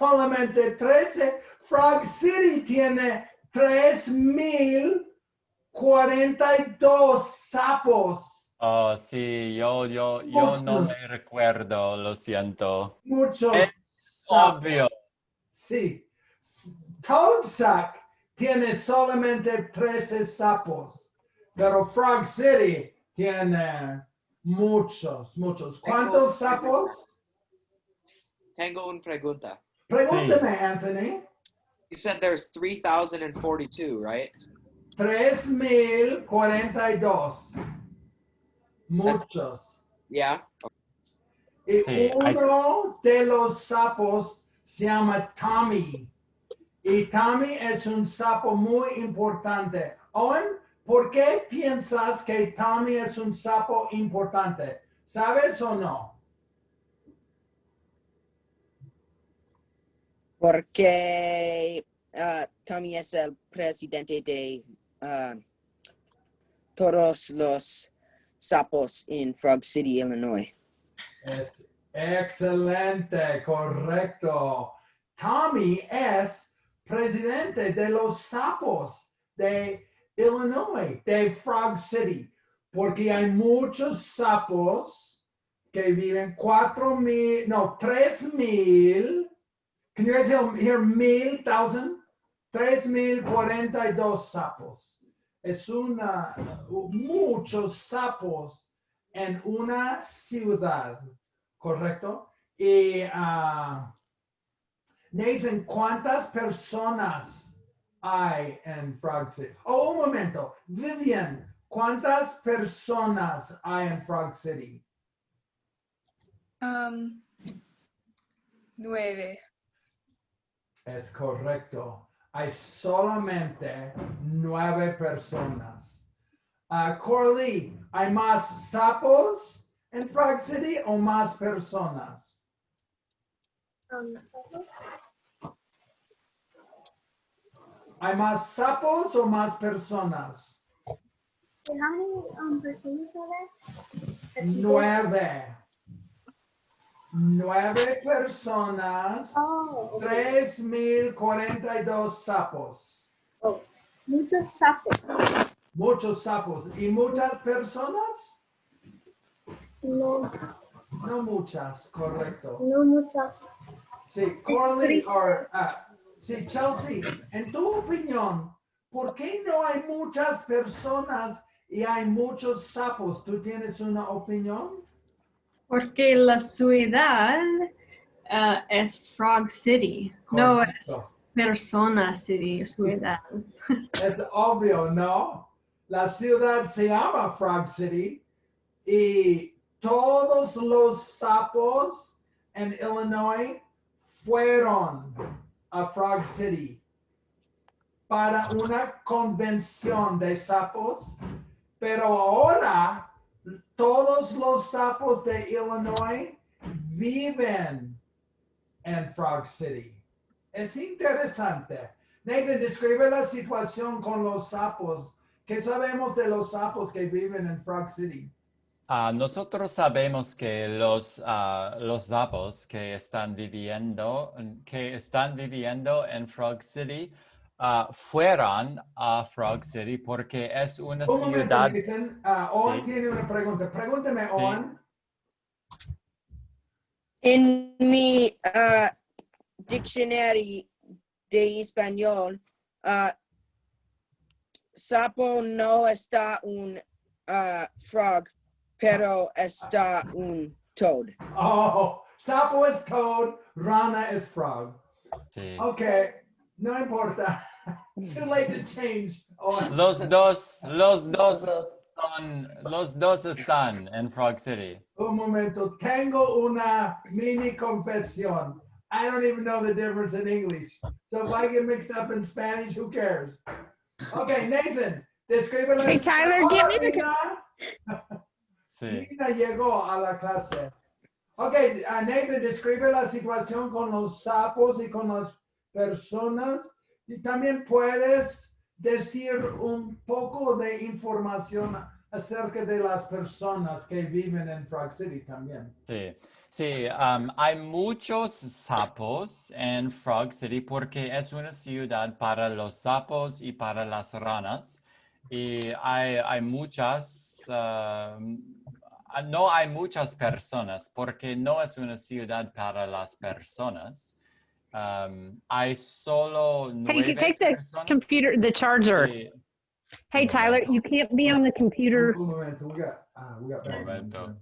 solamente 13. Frog City tiene 3042 sapos. Oh, sí, yo no me recuerdo, lo siento. Muchos Es sapos. obvio. Sí. Toadsuck tiene solamente 13 sapos, pero Frog City tiene muchos. ¿Cuántos sapos? Tengo una pregunta. Pregúntame, Anthony. You said there's 3,042, right? 3042. Muchos. Yeah. Y Sí, uno de los sapos se llama Tommy. Y Tommy es un sapo muy importante. Owen, ¿por qué piensas que Tommy es un sapo importante? ¿Sabes o no? Porque Tommy es el presidente de todos los sapos en Frog City, Illinois. Es excelente, correcto. Tommy es presidente de los sapos de Illinois, de Frog City, porque hay muchos sapos que viven 3,000. Can you guys hear 1,000? 3,042 sapos. Es muchos sapos en una ciudad, ¿correcto? Y Nathan, ¿cuántas personas hay en Frog City? Oh, un momento. Vivian, ¿cuántas personas hay en Frog City? 9. Es correcto. Hay solamente 9 personas. Corley, ¿hay más sapos en Frog City o más personas? ¿Hay más sapos o más personas? How many personas are there? 9. 9 personas. Oh, okay. 3,042 sapos. Oh, muchos sapos. Muchos sapos. ¿Y muchas personas? No, No muchas, correcto. no muchas. Sí, Corley, sí, Chelsea, en tu opinión, ¿por qué no hay muchas personas y hay muchos sapos? ¿Tú tienes una opinión? Porque la ciudad es Frog City, no Correcto. es Persona City, ciudad. Es obvio, ¿no? La ciudad se llama Frog City y todos los sapos en Illinois fueron a Frog City para una convención de sapos, pero ahora todos los sapos de Illinois viven en Frog City. Es interesante. Nathan, describe la situación con los sapos. ¿Qué sabemos de los sapos que viven en Frog City? Nosotros sabemos que los sapos que están viviendo en Frog City fueron a Frog City porque es una Un momento, ciudad. Nathan. Owen Sí. tiene una pregunta. Pregúntame, Owen. En mi diccionario de español, sapo no está un frog, pero está un toad. Oh, sapo es toad, rana es frog. Sí. Okay, no importa. Too late to change. Owen. Los dos están en Frog City. Un momento, tengo una mini confesión. I don't even know the difference in English. So if I get mixed up in Spanish, who cares? Okay, Nathan, describe la... Hey, Tyler, give me the... Sí. Nina llegó a la clase. Okay, Nathan, describe la situación con los sapos y con las personas. Y también puedes decir un poco de información acerca de las personas que viven en Frog City también. Sí. Sí, hay muchos sapos en Frog City porque es una ciudad para los sapos y para las ranas. Y hay muchas, no hay muchas personas porque no es una ciudad para las personas. Hay solo Hey, you can 9 take the personas. computer, the charger. Sí, Hey, un Tyler, momento, you can't be on the computer. Un momento, we got un back. momento.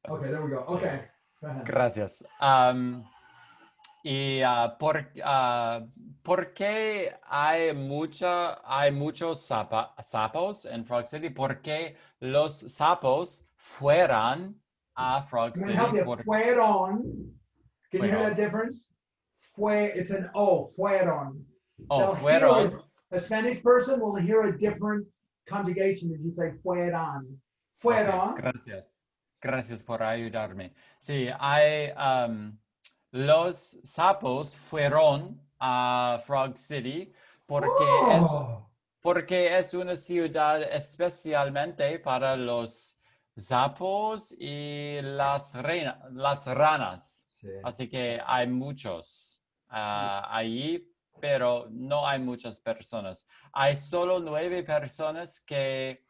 Okay, there we go. Okay. Go ahead. Gracias. Y ¿por qué hay muchos sapos en Frog City? Porque los sapos fueran a Frog I'm gonna help City. you. Fueron. Can you hear that Fueron. difference? It's an O. Fueron. Oh, They'll hear fueron. it. A Spanish person will hear a different conjugation if you say fueron. Fueron. Ok, gracias. Gracias por ayudarme. Sí, los sapos fueron a Frog City Oh. porque es una ciudad especialmente para los sapos y las ranas. Sí. Así que hay muchos allí, pero no hay muchas personas. Hay solo 9 personas que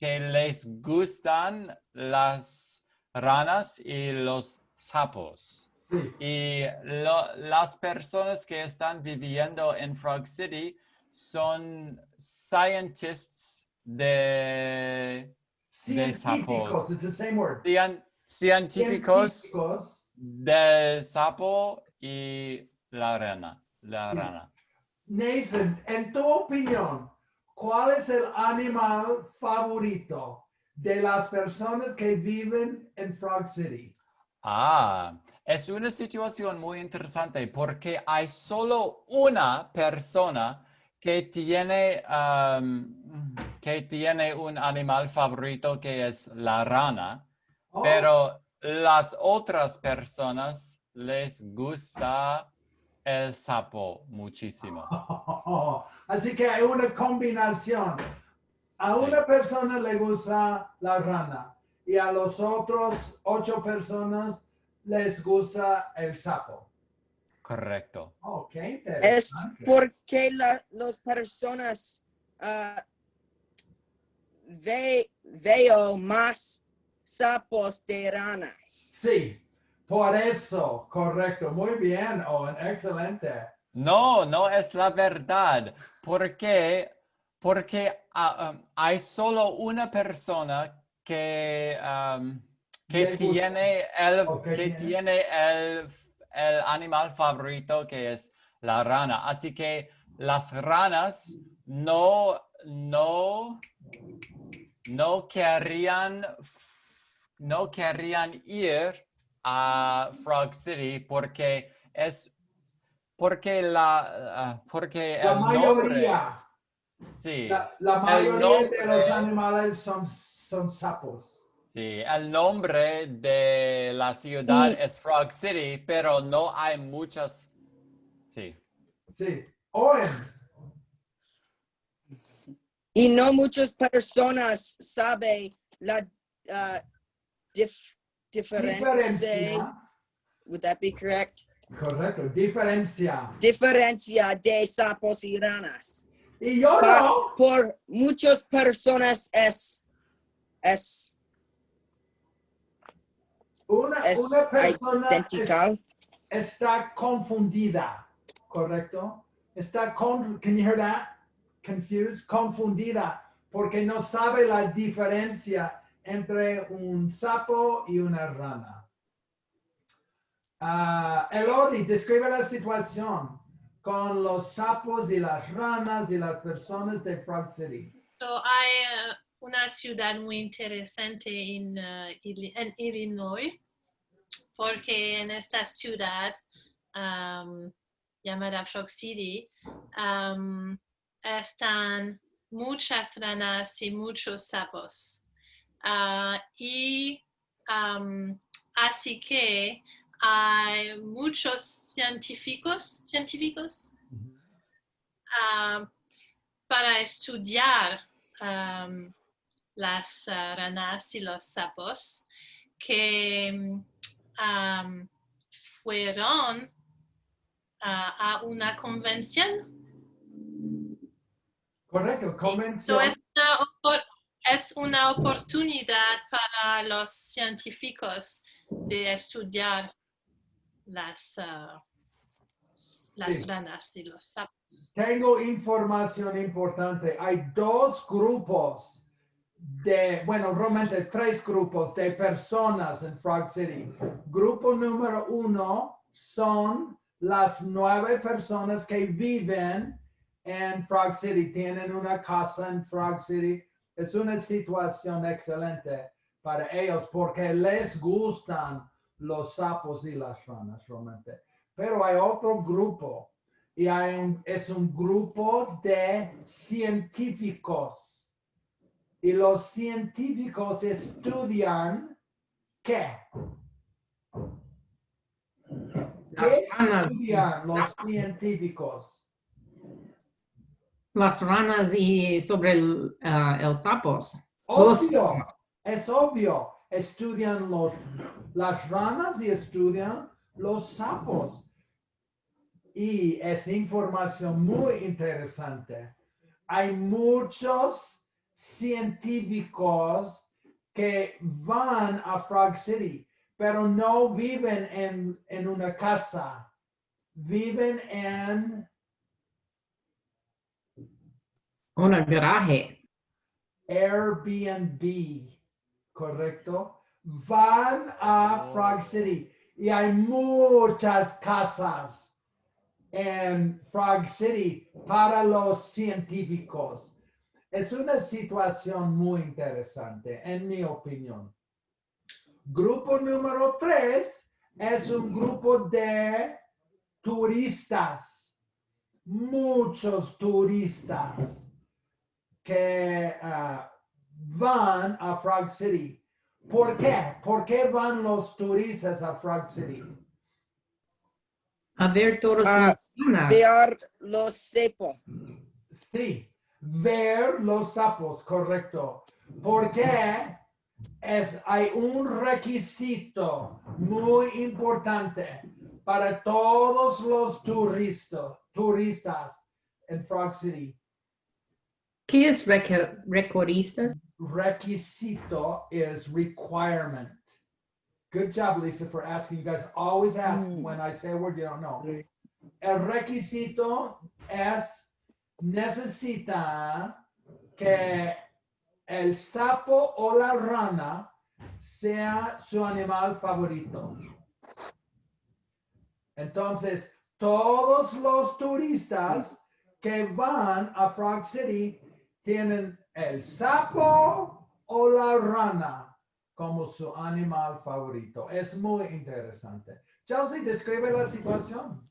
les gustan las ranas y los sapos. Sí. Y las personas que están viviendo en Frog City son scientists de Científicos. sapos. It's the same word. Científicos Científicos. del sapo y la rana. Nathan, en tu opinión, ¿cuál es el animal favorito de las personas que viven en Frog City? Es una situación muy interesante porque hay solo una persona que tiene un animal favorito que es la rana, Oh. pero las otras personas les gusta el sapo muchísimo. Así que hay una combinación. A Sí. una persona le gusta la rana y a los otros 8 personas les gusta el sapo. Correcto. Oh, qué Es interesante. porque las personas veo más sapos de ranas. Sí, por eso, correcto. Muy bien, Owen, excelente. No es la verdad. Porque hay solo una persona que Le gusta. tiene el animal favorito que es la rana. Así que las ranas no querrían ir a Frog City porque La el mayoría, nombre, sí, la el mayoría de los nombre, animales son sapos. sí, el nombre de la ciudad Y- es Frog City, pero no hay muchas, sí. Sí. Owen, Y no muchas personas saben la diferencia. diferencia. Would that be correct? Correcto, diferencia. Diferencia de sapos y ranas. Y yo no. Por muchas personas es Una persona idéntica. está confundida, ¿correcto? Can you hear that? Confused, confundida, porque no sabe la diferencia entre un sapo y una rana. Elodie, describe la situación con los sapos y las ranas y las personas de Frog City. Hay una ciudad muy interesante en Illinois, porque en esta ciudad llamada Frog City están muchas ranas y muchos sapos. Así que hay muchos científicos para estudiar las ranas y los sapos que fueron a una convención. Correcto, Sí. convención. Es una oportunidad para los científicos de estudiar las Sí. ranas y los sapos. Tengo información importante. Hay dos grupos bueno, realmente tres grupos de personas en Frog City. Grupo número 1 son las 9 personas que viven en Frog City, tienen una casa en Frog City. Es una situación excelente para ellos porque les gustan los sapos y las ranas realmente. Pero hay otro grupo y es un grupo de científicos. Y los científicos estudian ¿qué? ¿Qué estudian los científicos? Las ranas y sobre el sapos. Obvio, es obvio. Estudian las ranas y estudian los sapos. Y es información muy interesante. Hay muchos científicos que van a Frog City, pero no viven en una casa. Viven en un garaje. Airbnb, ¿correcto? Van a Frog City y hay muchas casas en Frog City para los científicos. Es una situación muy interesante, en mi opinión. Grupo número 3 es un grupo de turistas, muchos turistas que van a Frog City. ¿Por qué? ¿Por qué van los turistas a Frog City? A ver todos Ah, los ranas. Ver los sapos. Sí, ver los sapos, correcto. Porque hay un requisito muy importante para todos los turistas en Frog City. ¿Qué es recordistas? Requisito is requirement. Good job, Lisa, for asking. You guys always ask when I say a word you don't know. El requisito necesita que el sapo o la rana sea su animal favorito. Entonces, todos los turistas que van a Frog City tienen el sapo o la rana como su animal favorito. Es muy interesante. Chelsea, describe la situación.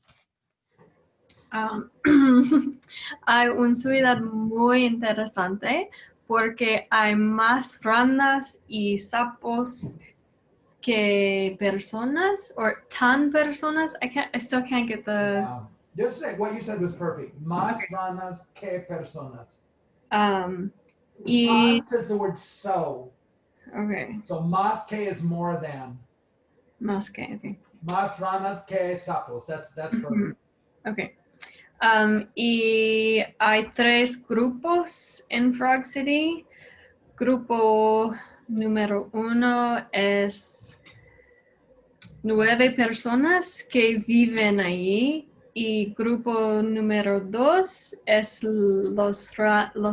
Hay una ciudad muy interesante porque hay más ranas y sapos que personas, or tan personas. I still can't get the. Wow. Just say what you said was perfect. Más ranas que personas. Y, Tan says the word so. okay, So más que is more than. más que, okay. Más ranas que sapos. That's perfect. Okay. Y hay 3 grupos en Frog City. Grupo número 1 es 9 personas que viven ahí. Y grupo número 2 es los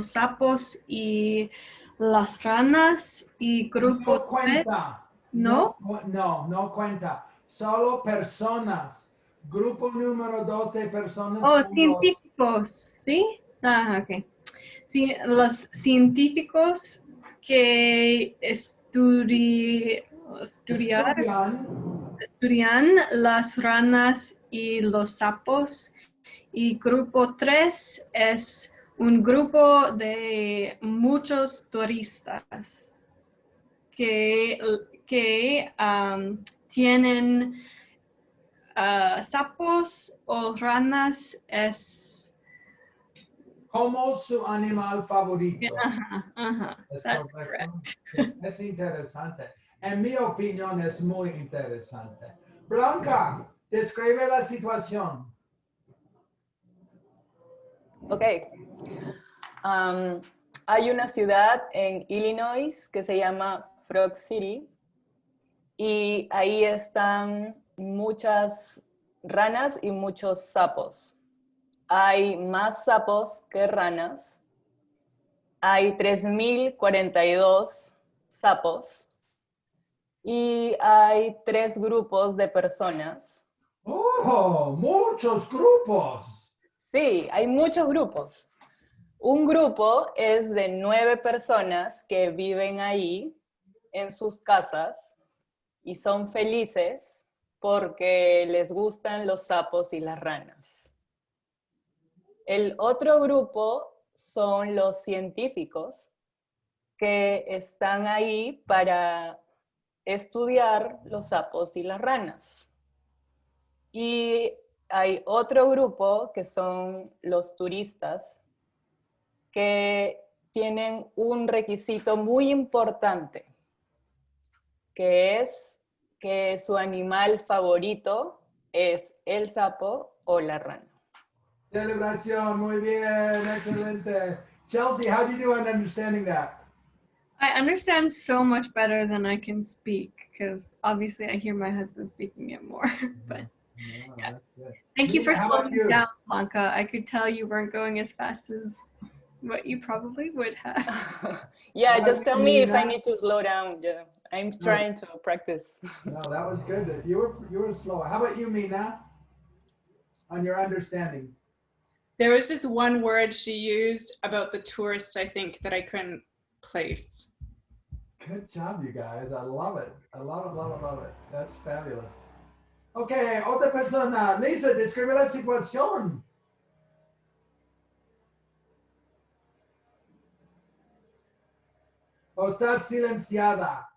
sapos y las ranas. Y grupo No cuenta. ¿No? No cuenta. Solo personas. Grupo número 2 de personas. Oh, son científicos, ¿sí? Ok. Sí, los científicos que estudian las ranas y los sapos. Y grupo 3 es un grupo de muchos turistas que tienen sapos o ranas como su animal favorito. ¿Es That's correcto? correct. Sí, es interesante. En mi opinión es muy interesante. Blanca, describe la situación. Ok. Hay una ciudad en Illinois que se llama Frog City y ahí están muchas ranas y muchos sapos. Hay más sapos que ranas. Hay 3.042 sapos y hay 3 grupos de personas. ¡Oh! ¡Muchos grupos! Sí, hay muchos grupos. Un grupo es de 9 personas que viven ahí en sus casas y son felices porque les gustan los sapos y las ranas. El otro grupo son los científicos que están ahí para estudiar los sapos y las ranas. Y hay otro grupo que son los turistas que tienen un requisito muy importante, que es que su animal favorito es el sapo o la rana. Celebración, muy bien, excelente. Chelsea, how do you do on understanding that? I understand so much better than I can speak because obviously I hear my husband speaking it more. But No, yeah. that's good. Thank you for Nina, how about slowing you? down, Blanca. I could tell you weren't going as fast as what you probably would have. Yeah, How just about tell you, me if I Nina? need to slow down. Yeah, I'm trying to practice. No, that was good. You were slow. How about you, Mina? On your understanding. There was just one word she used about the tourists, I think, that I couldn't place. Good job, you guys. I love it. I love it, love it, love it. That's fabulous. Okay, otra persona. Lisa, describe la situación. O estás silenciada.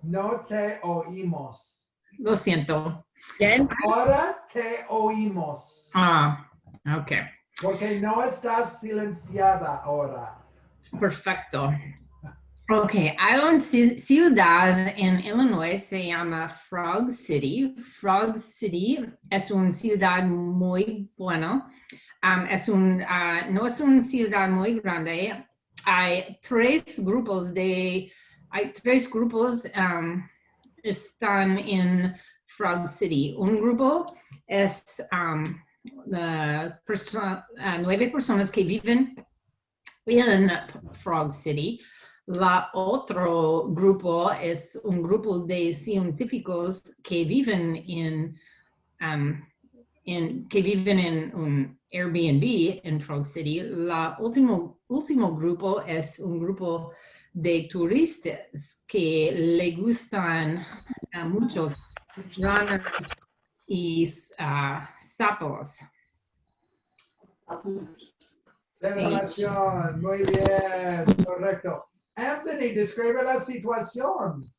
No te oímos. Lo siento. Again? Ahora te oímos. Ok. Porque no estás silenciada ahora. Perfecto. Ok, hay una ciudad en Illinois, se llama Frog City. Frog City es una ciudad muy buena. No es una ciudad muy grande. Hay tres grupos están en Frog City. Un grupo es 9 personas que viven en Frog City. La otro grupo es un grupo de científicos que viven en un Airbnb en Frog City. La último grupo es un grupo de turistas que le gustan muchos ranas y sapos. Celebración, muy bien, correcto. Anthony, describe la situación.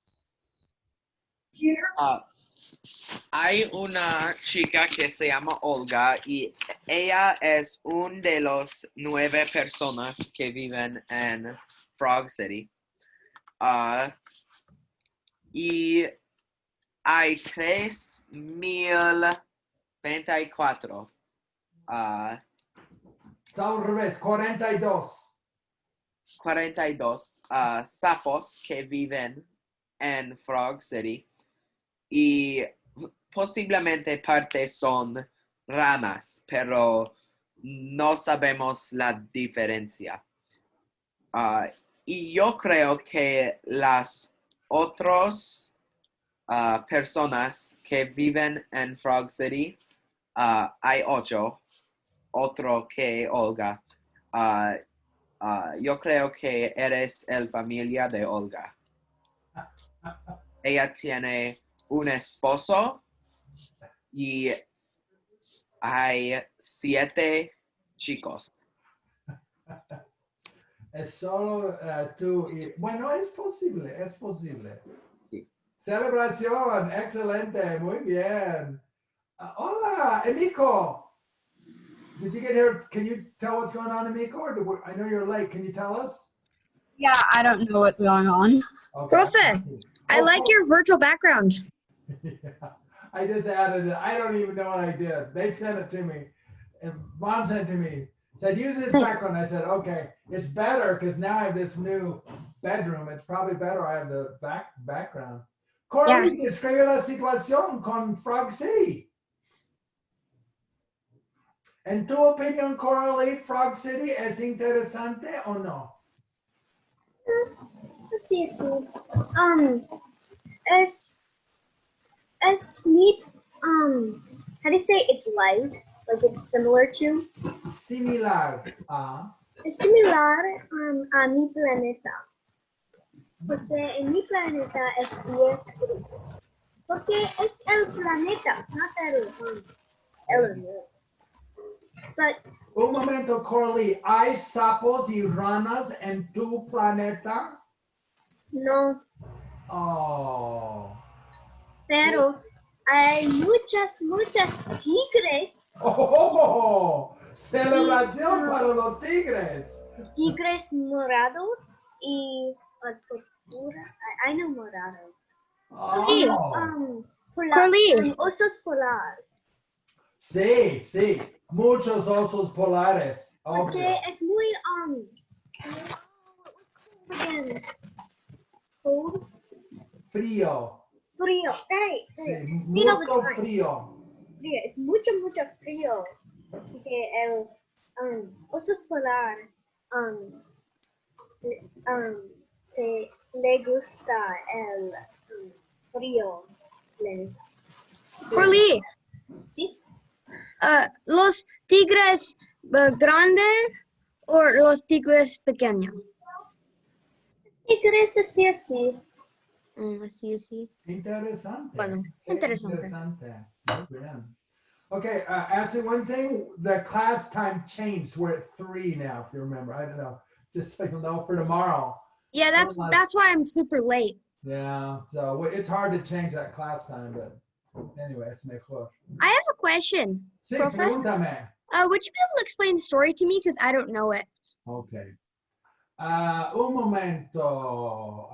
Hay una chica que se llama Olga y ella es una de las 9 personas que viven en Frog City. Y hay 3.024 Al revés, 42. 42 sapos que viven en Frog City y posiblemente parte son ranas, pero no sabemos la diferencia. Y yo creo que las otras personas que viven en Frog City, hay 8, otro que Olga. Yo creo que eres el familia de Olga. Ella tiene un esposo y hay 7 chicos. Es solo tú y... Bueno, es posible, es posible. Sí. Celebración, excelente, muy bien. Hola, Emiko. Did you get here? Can you tell what's going on, Emiko? Or I know you're late. Can you tell us? Yeah, I don't know what's going on. Okay. Profe, I like your virtual background. Yeah, I just added it. I don't even know what I did. They sent it to me. And Mom sent it to me. Said, use this background. I said, okay. It's better because now I have this new bedroom. It's probably better I have the background. Coralie, describe la situación con Frog City. En tu opinión, Coralie, Frog City es interesante o no? Sí. Es neat. How do you say it's like it's similar to? Similar Es similar a mi planeta. Porque en mi planeta es 10 grupos. Porque es el planeta, not el element. But un momento, Coralie. ¿Hay sapos y ranas en tu planeta? no. Oh. Pero hay muchas tigres. Oh, celebración para los tigres. Tigres morados y tortuga. I know morado. Oh. Osos polares. Sí, muchos osos polares. Porque es muy cold. Frío. Right. Sí, mucho frío. Es mucho frío. Así que el osos polar le gusta el frío. Corley, ¿Sí? ¿los tigres grandes o los tigres pequeños? Tigres así. Así. Interesante. Bueno, interesante. Muy bien. Okay, Ashley, one thing, the class time changed. We're at 3 now, if you remember. I don't know, just so you'll know for tomorrow. Yeah, that's why I'm super late. Yeah, so it's hard to change that class time, but anyway, it's mejor. I have a question. Sí, Profe? pregúntame. Would you be able to explain the story to me? Because I don't know it. Okay. Un momento.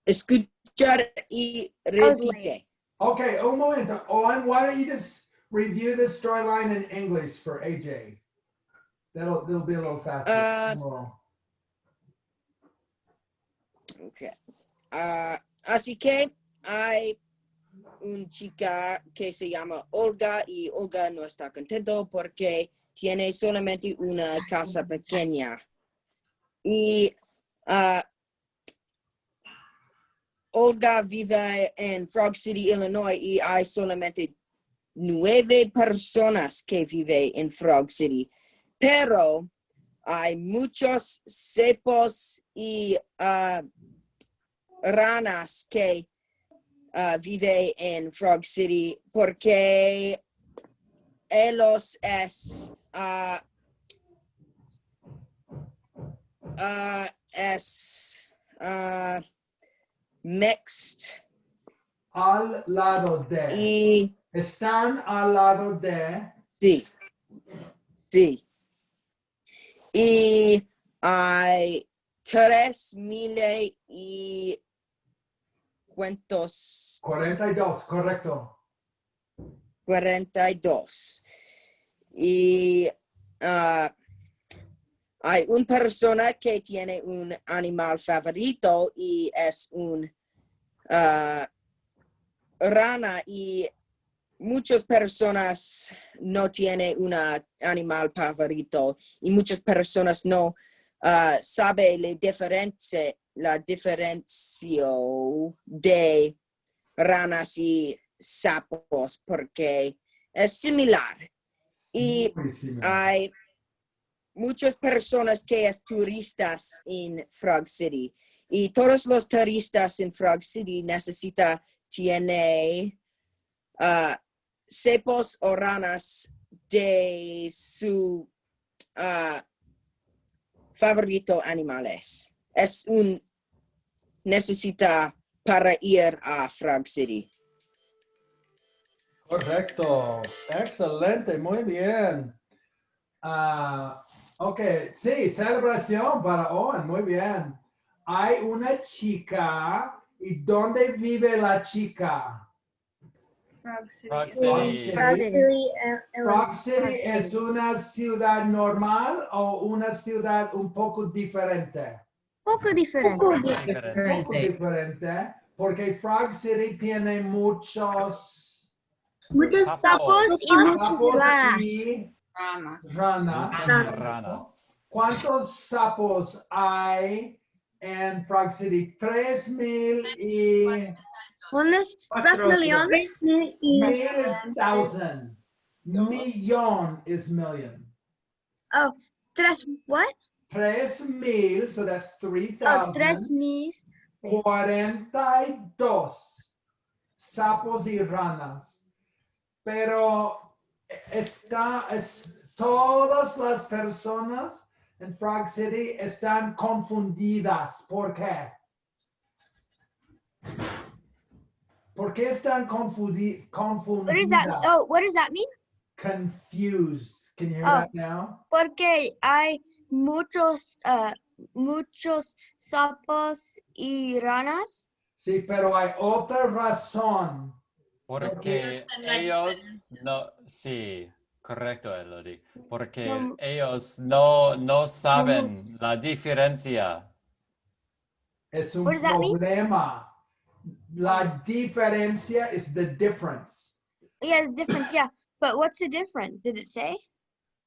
Escuchar y repite. Okay, un momento. Owen, why don't you just review this storyline in English for AJ? That'll be a little faster. Okay. Así que hay una chica que se llama Olga y Olga no está contento porque tiene solamente una casa pequeña. Y Olga vive en Frog City, Illinois, y hay solamente 9 personas que viven en Frog City. Pero hay muchos sapos y ranas que viven en Frog City porque ellos es mixed. Al lado de. Y están al lado de. Sí. Y hay 3,000 y cuentos. 42, correcto. 42. Y hay una persona que tiene un animal favorito y es un rana, y muchas personas no tienen un animal favorito y muchas personas no saben la diferencia de ranas y sapos porque es similar. Y hay muchas personas que es turistas en Frog City, y todos los turistas en Frog City tiene sapos o ranas de su favorito animales. Es un necesita para ir a Frog City. Correcto. Excelente. Muy bien. Ok, sí, celebración para Owen. Muy bien. Hay una chica. ¿Y dónde vive la chica? Frog City. Frog Frog City. City. Frog City Frog es City. una ciudad normal o una ciudad un poco diferente. Poco diferente. Un poco diferente, porque Frog City tiene muchos Muchos sapos y muchas sapos ranas. y Ranas. ranas. Muchas ranas. ¿Cuántos sapos hay en Frog City? 3,000 y... ¿Unos 2 millones? Mil is thousand. Millón is million. Oh, what? 3,000, so that's Oh, 3,000. 3,000. 42 sapos y ranas. Pero todas las personas en Frog City están confundidas. ¿Por qué? ¿Por qué están confundidas? What does that? Oh, what does that mean? Confused. Can you hear Oh. that now? Porque hay muchos sapos y ranas. Sí, pero hay otra razón. Porque ellos no, sí, correcto, Elodie. Porque ellos no saben la diferencia. Es un What does that mean? problema. La diferencia is the difference. Yeah, the difference. Yeah, but what's the difference? Did it say?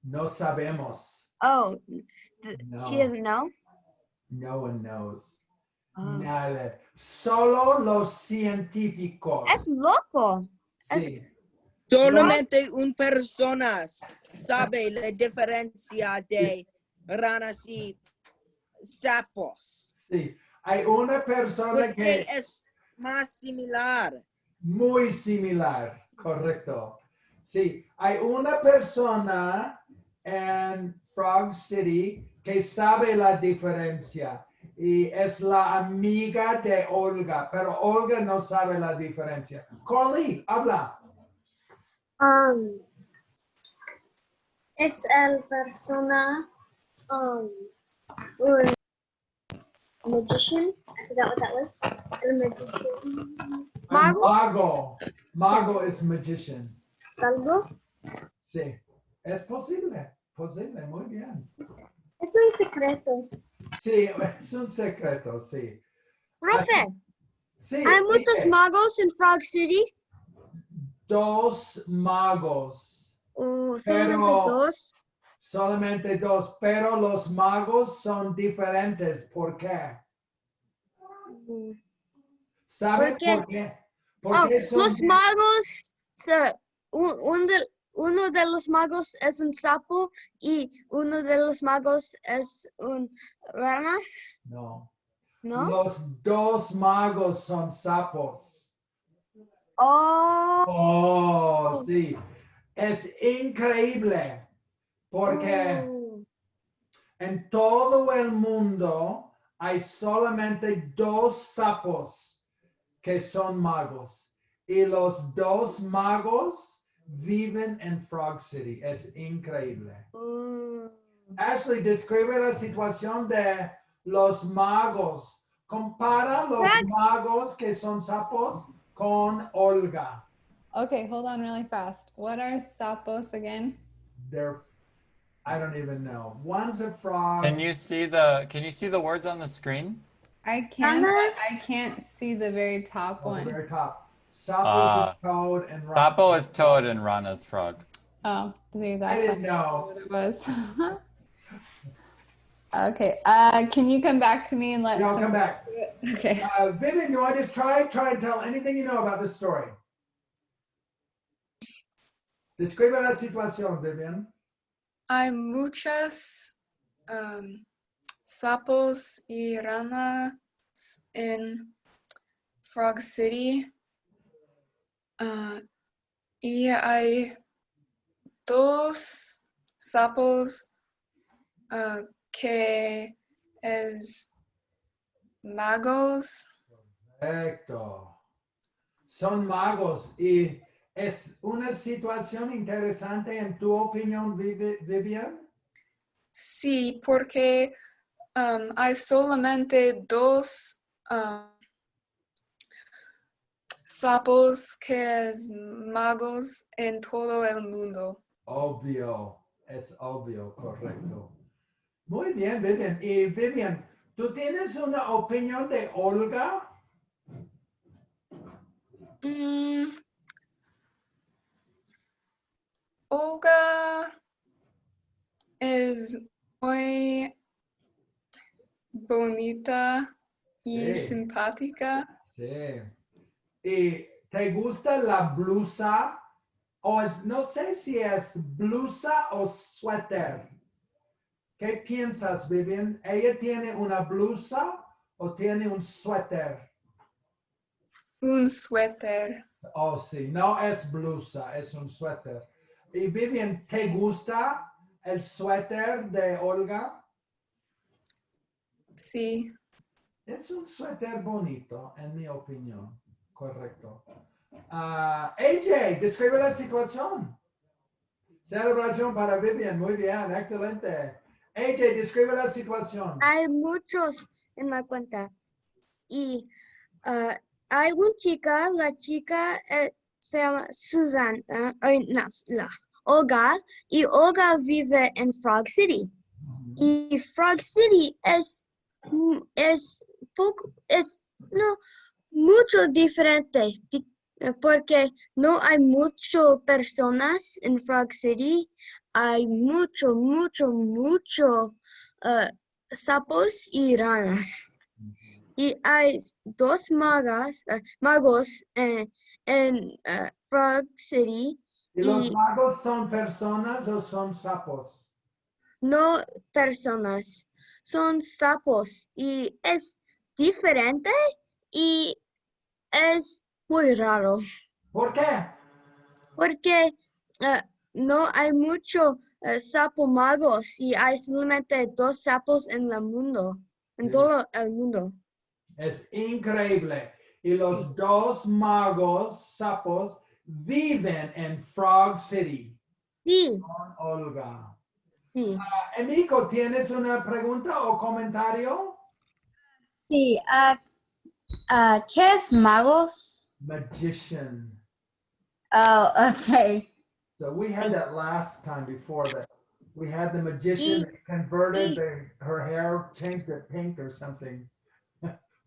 No sabemos. Oh, No. she doesn't know. No one knows. Oh. Nada. Solo los científicos. Es loco. Sí. Solamente una persona sabe la diferencia de ranas y sapos. Sí. Hay una persona Porque que es más similar. muy similar, correcto. Sí, hay una persona en Frog City que sabe la diferencia y es la amiga de Olga, pero Olga no sabe la diferencia. Connie, habla. Es el persona, un magician. I forgot what that was. El magician. Mago? Mago is magician. Algo. Sí, es posible, muy bien. Es un secreto. Sí, es un secreto, sí. Profe, Sí, hay muchos magos en Frog City. 2 magos. Solamente 2. Solamente 2, pero los magos son diferentes. ¿Por qué? ¿Saben por qué? Porque los magos, uno de los magos es un sapo y uno de los magos es un rana. No. ¿No? Los 2 magos son sapos. Oh. Sí. Es increíble porque en todo el mundo hay solamente 2 sapos que son magos y los 2 magos viven en Frog City. Es increíble. Ashley, describe la situación de los magos. Compara los magos que son sapos con Olga. Okay, hold on really fast. What are sapos again? I don't even know. One's a frog. Can you see the words on the screen? I can, but I can't see the very top one. The very top. Sapo is toad and rana. Sapo is toad and rana's frog. Oh, see, that's I didn't know what it was. Okay, can you come back to me and let I'll come back. Okay. Vivian, you want to just try and tell anything you know about this story? Describe la situación, Vivian. Hay muchas sapos y ranas en Frog City. Y hay 2 sapos que es magos. Correcto. Son magos y ¿Es una situación interesante en tu opinión, Vivian? Sí, porque hay solamente dos sapos que es magos en todo el mundo. Obvio, es obvio, correcto. Muy bien, Vivian. Y Vivian, ¿tú tienes una opinión de Olga? Olga es muy bonita y Sí. simpática. Sí. ¿Y te gusta la blusa? O no sé si es blusa o suéter. ¿Qué piensas, Vivian? ¿Ella tiene una blusa o tiene un suéter? Un suéter. Oh, sí, no es blusa, es un suéter. Y Vivian, ¿te gusta el suéter de Olga? Sí. Es un suéter bonito, en mi opinión. Correcto. AJ, describe la situación. Celebración para Vivian, muy bien, excelente. AJ, describe la situación. Hay muchos en la cuenta. Y hay una chica, la chica se llama Susana, no, Olga, y Olga vive en Frog City. Y Frog City es mucho diferente porque no hay muchas personas en Frog City. Hay mucho sapos y ranas. Y hay dos magos en Frog City. ¿Y los magos son personas o son sapos? No personas, son sapos y es diferente y es muy raro. ¿Por qué? Porque no hay mucho sapo magos y hay solamente dos sapos en el mundo, en todo el mundo. Es increíble. Y los dos magos sapos viven en Frog City. Sí. Con Olga. Sí. Emiko, ¿tienes una pregunta o comentario? Sí, ¿qué es magos? Magician. Oh, okay. So we had that last time before that. We had the magician that converted her hair, changed it pink or something.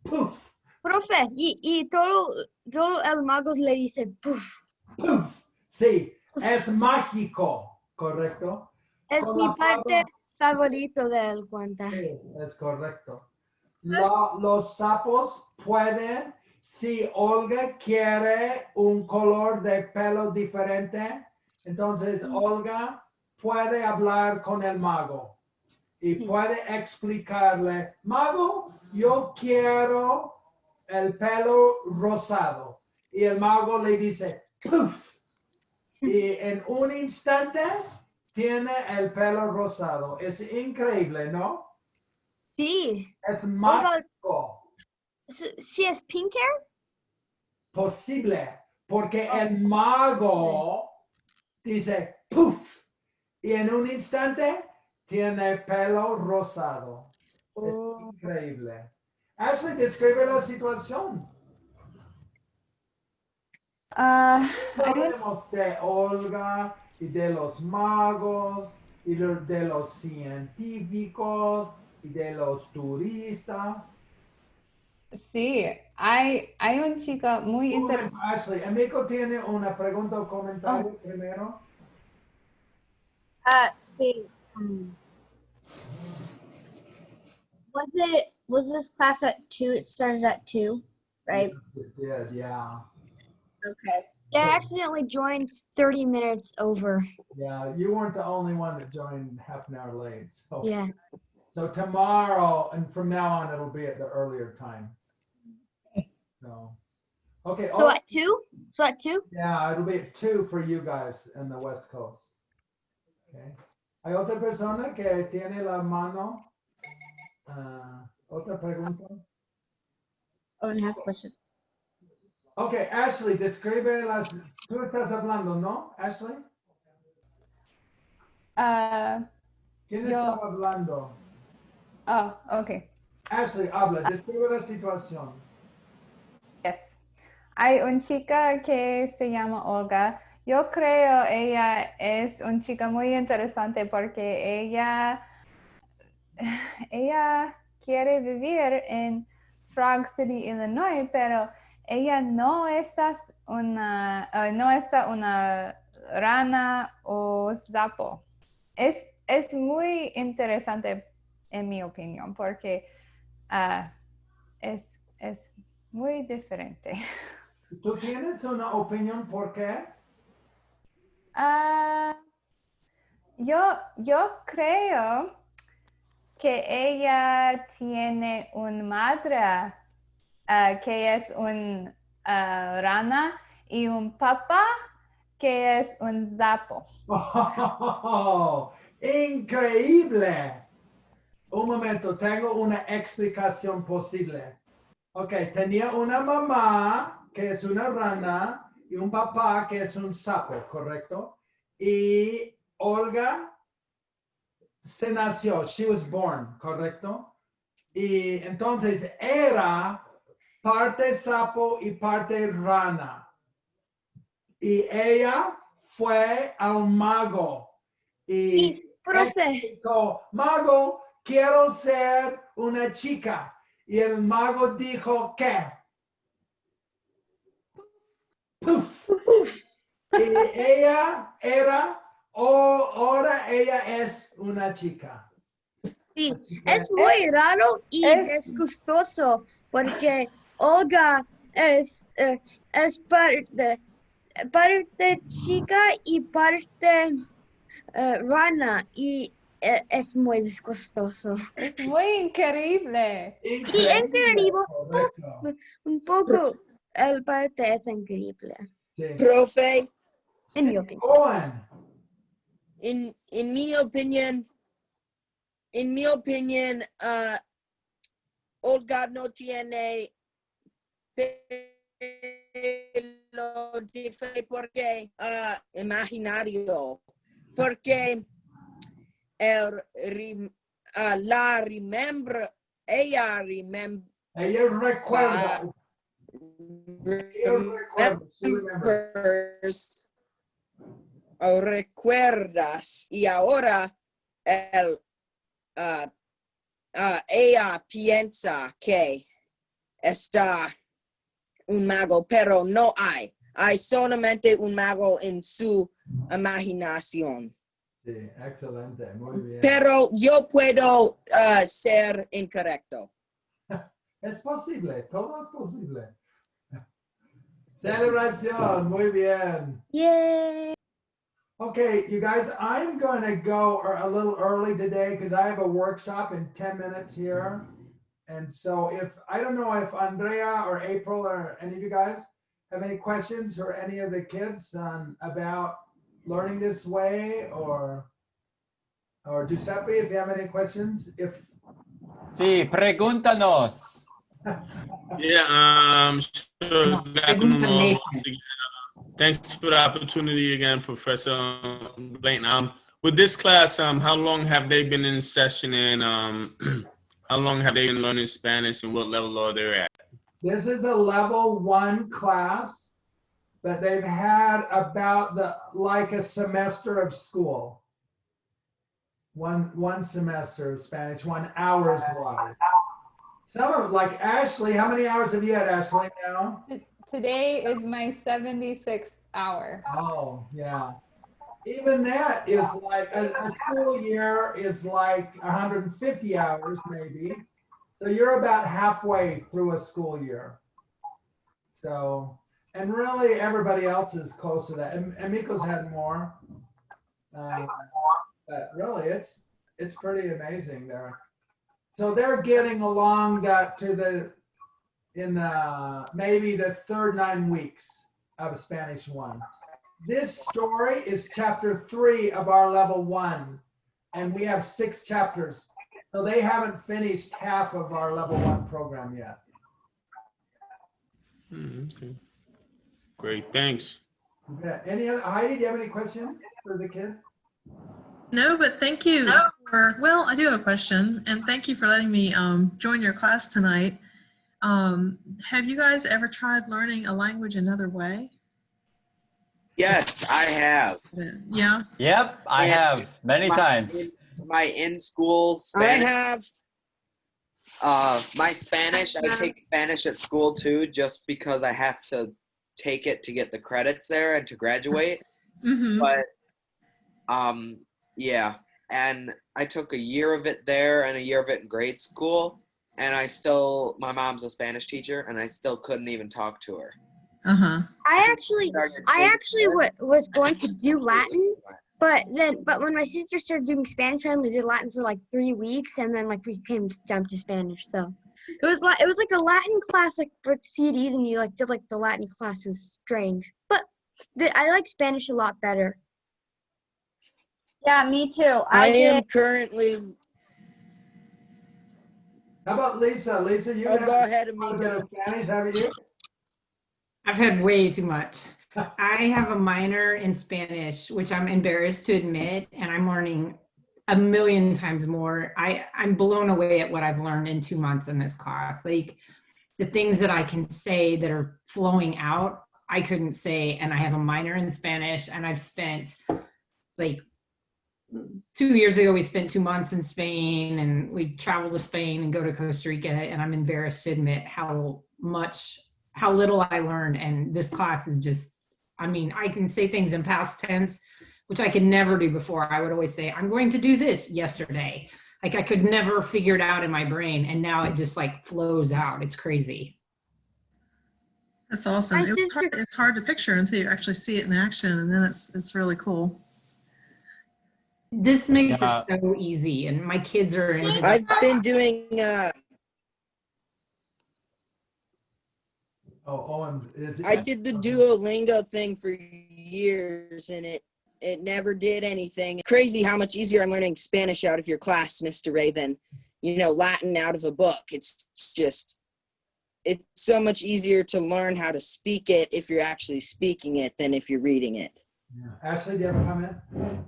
Poof. Profe, y todo el magos le dice puf. Poof. Sí, es mágico, ¿correcto? Es Con mi la parte palabra- favorito del cuento. Sí, es correcto. Los sapos pueden, si Olga quiere un color de pelo diferente, entonces Olga puede hablar con el mago y puede explicarle, mago, yo quiero el pelo rosado. Y el mago le dice, ¡puf! Y en un instante tiene el pelo rosado. Es increíble, ¿no? Sí. Es mágico. ¿Sí es pink hair? Posible, porque el mago dice ¡puf! Y en un instante tiene pelo rosado. Es increíble. Ashley, describe la situación. Hablemos de Olga y de los magos y de los científicos y de los turistas. Sí, hay un chica muy interesante. Ashley, Emiko tiene una pregunta o comentario primero. Sí. Was this class at 2? It started at 2, right? Yes, it did, yeah. Okay. I accidentally joined 30 minutes over. Yeah, you weren't the only one that joined half an hour late. So, Yeah. So tomorrow and from now on, it'll be at the earlier time. So, okay. So at 2? So at 2? Yeah, it'll be at 2 for you guys in the West Coast. Okay. ¿Hay otra persona que tiene la mano? ¿Otra pregunta? Owen has a question. Okay, Ashley, describe Tú estás hablando, ¿no, Ashley? ¿Quién Yo. está hablando? Oh, okay. Ashley, habla, describe la situación. Yes. Hay una chica que se llama Olga. Yo creo ella es una chica muy interesante porque ella quiere vivir en Frog City, Illinois, pero ella no está una rana o sapo. Es muy interesante en mi opinión porque es muy diferente. ¿Tú tienes una opinión por qué? Yo creo que ella tiene una madre que es una rana y un papá que es un sapo. Oh, increíble. Un momento, tengo una explicación posible. Ok, tenía una mamá que es una rana y un papá que es un sapo, ¿correcto? Y Olga se nació, she was born, ¿correcto? Y entonces era parte sapo y parte rana. Y ella fue al mago. Y profe. dijo, mago, quiero ser una chica. Y el mago dijo, ¿qué? Puf. Y ella era, ahora ella es una chica. Sí, es muy raro y disgustoso porque Olga es parte chica y parte rana y es muy disgustoso. Es muy increíble. Y increíble, un poco el parte es increíble. Sí. Profe, En mi opinión. en mi opinión, Olga no tiene pelo diferente porque imaginario, porque ella recuerda. Recuerdas y ahora ella piensa que está un mago, pero no hay. Hay solamente un mago en su imaginación. Sí, excelente, muy bien. Pero yo puedo ser incorrecto. Es posible, todo es posible. Celebración, muy bien. Yay. Okay, you guys, I'm going to go a little early today because I have a workshop in 10 minutes here. And so I don't know if Andrea or April or any of you guys have any questions or any of the kids about learning this way or Giuseppe, if you have any questions. Sí, pregúntanos. Yeah, sure. Once again, thanks for the opportunity again, Professor Blayton. With this class, how long have they been in session and how long have they been learning Spanish and what level are they at? This is a level 1 class, but they've had about like a semester of school. One semester of Spanish, 1 hour's wise. Some of like Ashley, how many hours have you had, Ashley, now? Today is my 76th hour. Oh, yeah. Even that is like a school year is like 150 hours maybe. So you're about halfway through a school year. So, and really everybody else is close to that. And Miko's had more. But really it's pretty amazing there. So they're getting along maybe the third 9 weeks of Spanish 1. This story is chapter 3 of our level 1, and we have 6 chapters. So they haven't finished half of our level 1 program yet. Okay. Great, thanks. Okay. Any other, Heidi, do you have any questions for the kids? No, but thank you for, well, I do have a question, and thank you for letting me join your class tonight. Have you guys ever tried learning a language another way? Yes, I have. Yeah? Yep, I have many times. My in-school Spanish. I have. My Spanish, I take Spanish at school too, just because I have to take it to get the credits there and to graduate. Mm-hmm. But, yeah. And I took a year of it there and a year of it in grade school. And my mom's a Spanish teacher, and I still couldn't even talk to her. Uh-huh. I actually was going to do Latin, but when my sister started doing Spanish, I only did Latin for like 3 weeks, and then like we jumped to Spanish. So it was like a Latin class like with CDs, and you like did like the Latin class. It was strange, but I like Spanish a lot better. Yeah, me too. I am currently. How about Lisa? Lisa, you go ahead, amigo. Spanish, haven't you? I've had way too much. I have a minor in Spanish, which I'm embarrassed to admit, and I'm learning a million times more. I'm blown away at what I've learned in 2 months in this class. Like the things that I can say that are flowing out, I couldn't say, and I have a minor in Spanish, and I've spent like 2 years ago, we spent 2 months in Spain, and we traveled to Spain and go to Costa Rica, and I'm embarrassed to admit how little I learned. And this class is just, I mean, I can say things in past tense, which I could never do before. I would always say, I'm going to do this yesterday. Like I could never figure it out in my brain. And now it just like flows out. It's crazy. That's awesome. It's hard to picture until you actually see it in action, and then it's really cool. This makes it so easy, and my kids are in. I've been doing. I did the Duolingo thing for years, and it never did anything. Crazy how much easier I'm learning Spanish out of your class, Mr. Ray, than Latin out of a book. It's so much easier to learn how to speak it if you're actually speaking it than if you're reading it. Yeah. Ashley, do you have a comment?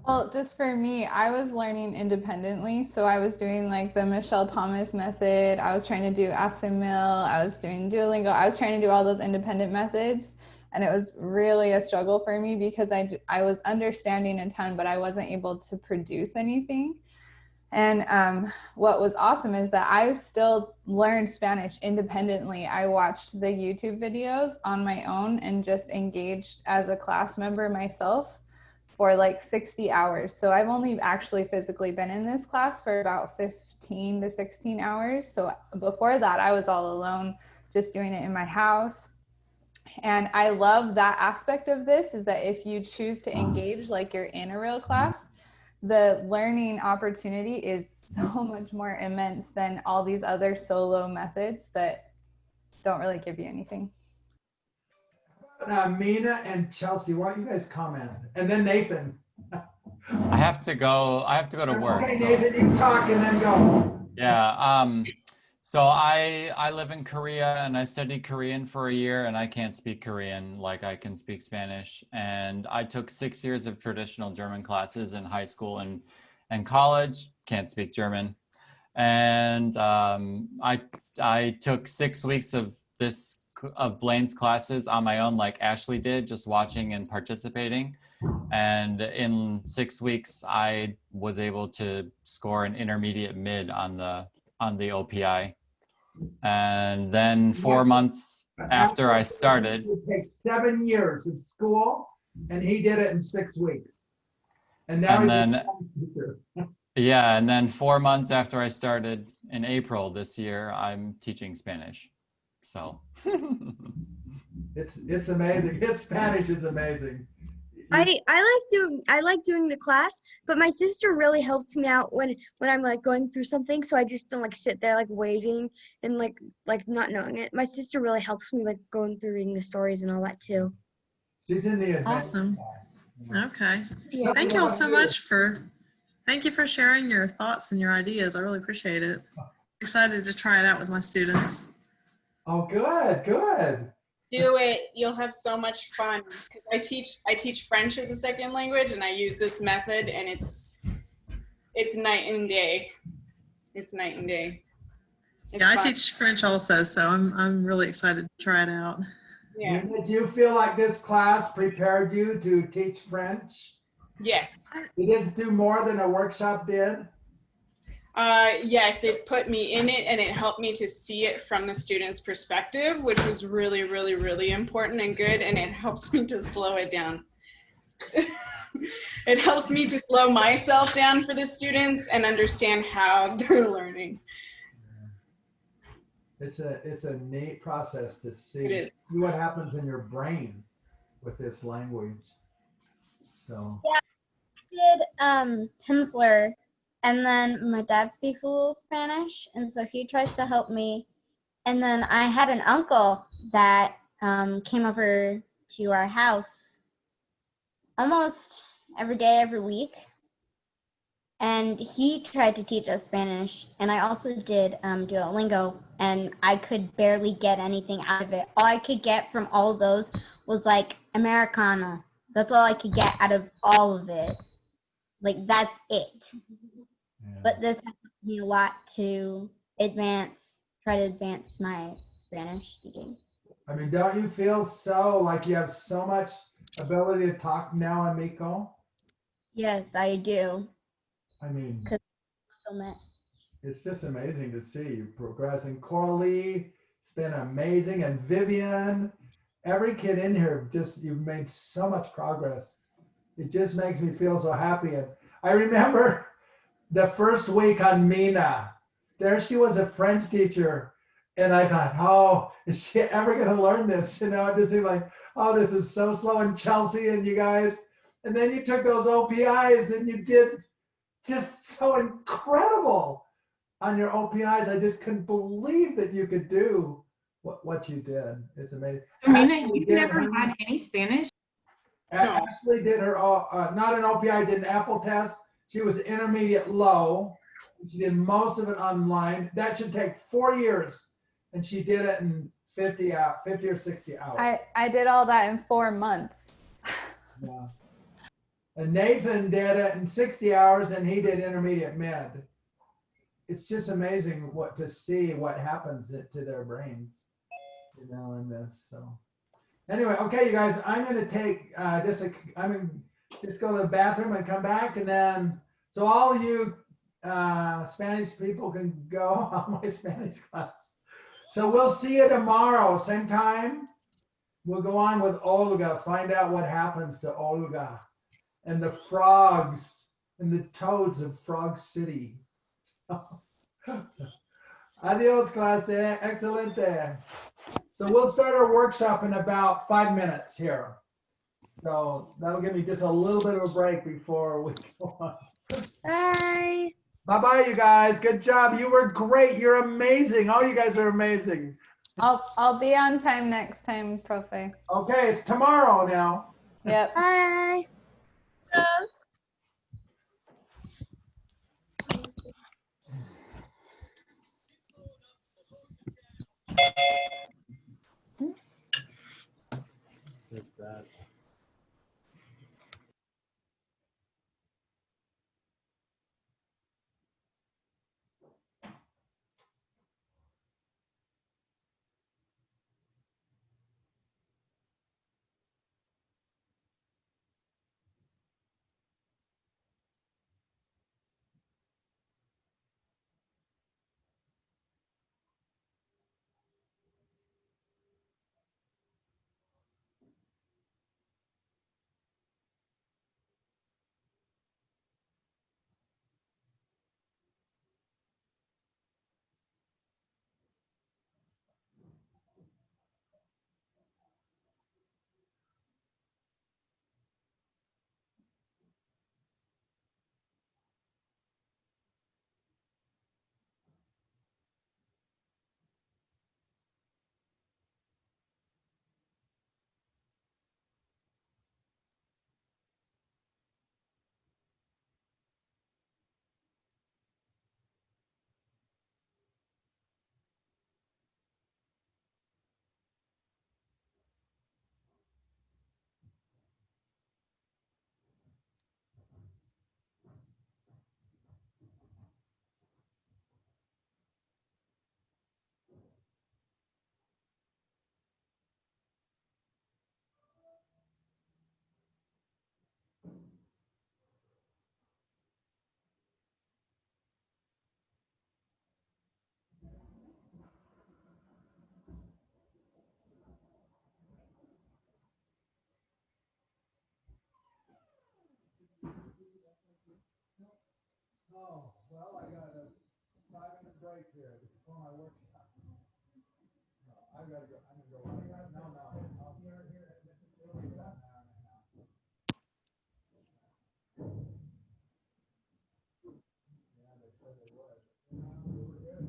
Well, just for me, I was learning independently. So I was doing like the Michelle Thomas method. I was trying to do Asimil. I was doing Duolingo. I was trying to do all those independent methods. And it was really a struggle for me because I was understanding a ton, but I wasn't able to produce anything. And what was awesome is that I still learned Spanish independently. I watched the YouTube videos on my own and just engaged as a class member myself for like 60 hours. So I've only actually physically been in this class for about 15 to 16 hours. So before that, I was all alone, just doing it in my house. And I love that aspect of this is that if you choose to engage like you're in a real class, the learning opportunity is so much more immense than all these other solo methods that don't really give you anything. Mina and Chelsea, why don't you guys comment? And then Nathan. I have to go to work. Okay, so. Nathan, you talk and then go. Yeah. So I live in Korea and I studied Korean for a year, and I can't speak Korean like I can speak Spanish. And I took 6 years of traditional German classes in high school and college. Can't speak German. And I took 6 weeks of Blaine's classes on my own, like Ashley did, just watching and participating. And in 6 weeks, I was able to score an intermediate mid on the OPI. And then 4 months after I started, it takes 7 years of school, and he did it in 6 weeks. And now and then 4 months after I started in April this year, I'm teaching Spanish. So it's amazing. Spanish is amazing. I like doing the class, but my sister really helps me out when I'm like going through something, so I just don't like sit there like waiting and like not knowing it. My sister really helps me like going through reading the stories and all that too. She's in the event. Awesome. Okay. Yeah. Thank you all so much thank you for sharing your thoughts and your ideas. I really appreciate it. Excited to try it out with my students. Oh, good. Do it. You'll have so much fun. 'Cause I teach French as a second language, and I use this method, and it's night and day. It's night and day. It's Yeah, I fun. teach French also, so I'm really excited to try it out. Yeah. Did you feel like this class prepared you to teach French? Yes. You didn't do more than a workshop did? Yes, it put me in it, and it helped me to see it from the student's perspective, which was really, really, really important and good, and it helps me to slow it down. It helps me to slow myself down for the students and understand how they're learning. It's a neat process to It see is. what happens in your brain with this language. So Yeah, I did Pimsleur, and then my dad speaks a little Spanish, and so he tries to help me. And then I had an uncle that came over to our house almost every day, every week. And he tried to teach us Spanish, and I also did Duolingo, and I could barely get anything out of it. All I could get from all of those was like Americana. That's all I could get out of all of it. Like, that's it. But this helped me a lot to try to advance my Spanish speaking. I mean, don't you feel so like you have so much ability to talk now, amigo? Yes, I do. I mean, so much. It's just amazing to see you progressing. Coralie, it's been amazing. And Vivian, every kid in here, you've made so much progress. It just makes me feel so happy. And I remember the first week on Mina, there she was, a French teacher. And I thought, oh, is she ever going to learn this? You know, it just seemed like, oh, this is so slow. And Chelsea and you guys. And then you took those OPIs and you did just so incredible on your OPIs. I just couldn't believe that you could do what you did. It's amazing. Amina, you've never had any Spanish? Ashley did her, not an OPI, did an Apple test. She was intermediate low. She did most of it online. That should take 4 years. And she did it in 50 or 60 hours. I did all that in 4 months. Yeah. And Nathan did it in 60 hours and he did intermediate mid. It's just amazing to see what happens to their brains, you know, in this. So anyway, okay, you guys, I'm going to take I'm going to just go to the bathroom and come back. And then, so all of you Spanish people can go on my Spanish class. So we'll see you tomorrow, same time. We'll go on with Olga, find out what happens to Olga and the frogs and the toads of Frog City. Adios, clase. Excelente. So we'll start our workshop in about 5 minutes here. So that'll give me just a little bit of a break before we go on. Bye. Bye-bye, you guys. Good job. You were great. You're amazing. All you guys are amazing. I'll be on time next time, Profe. Okay, it's tomorrow now. Yep. Bye. Just that. Well, I got a 5-minute break here before my workshop. No, I gotta go. I'm gonna go. No. Yeah, they said they would. We were good.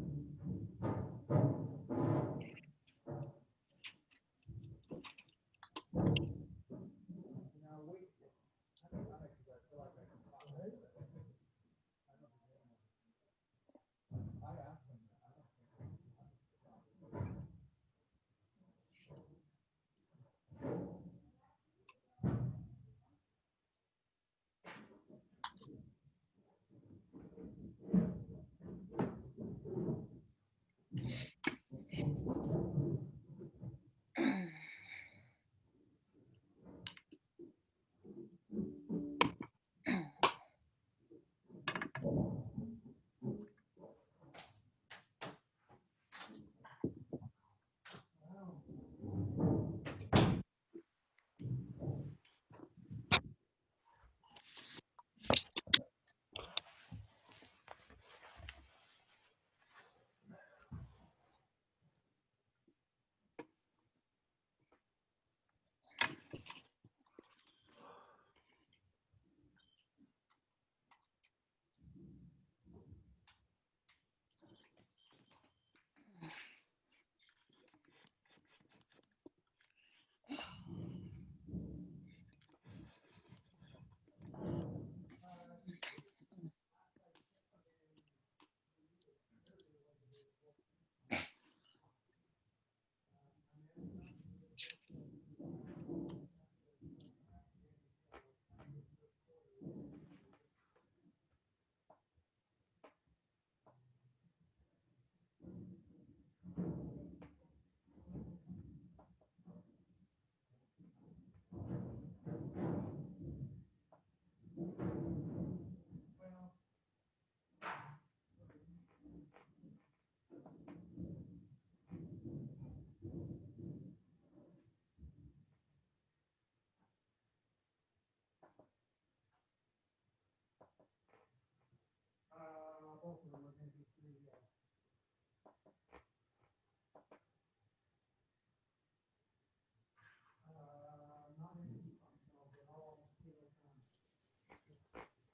Both of them are going to be 3 years.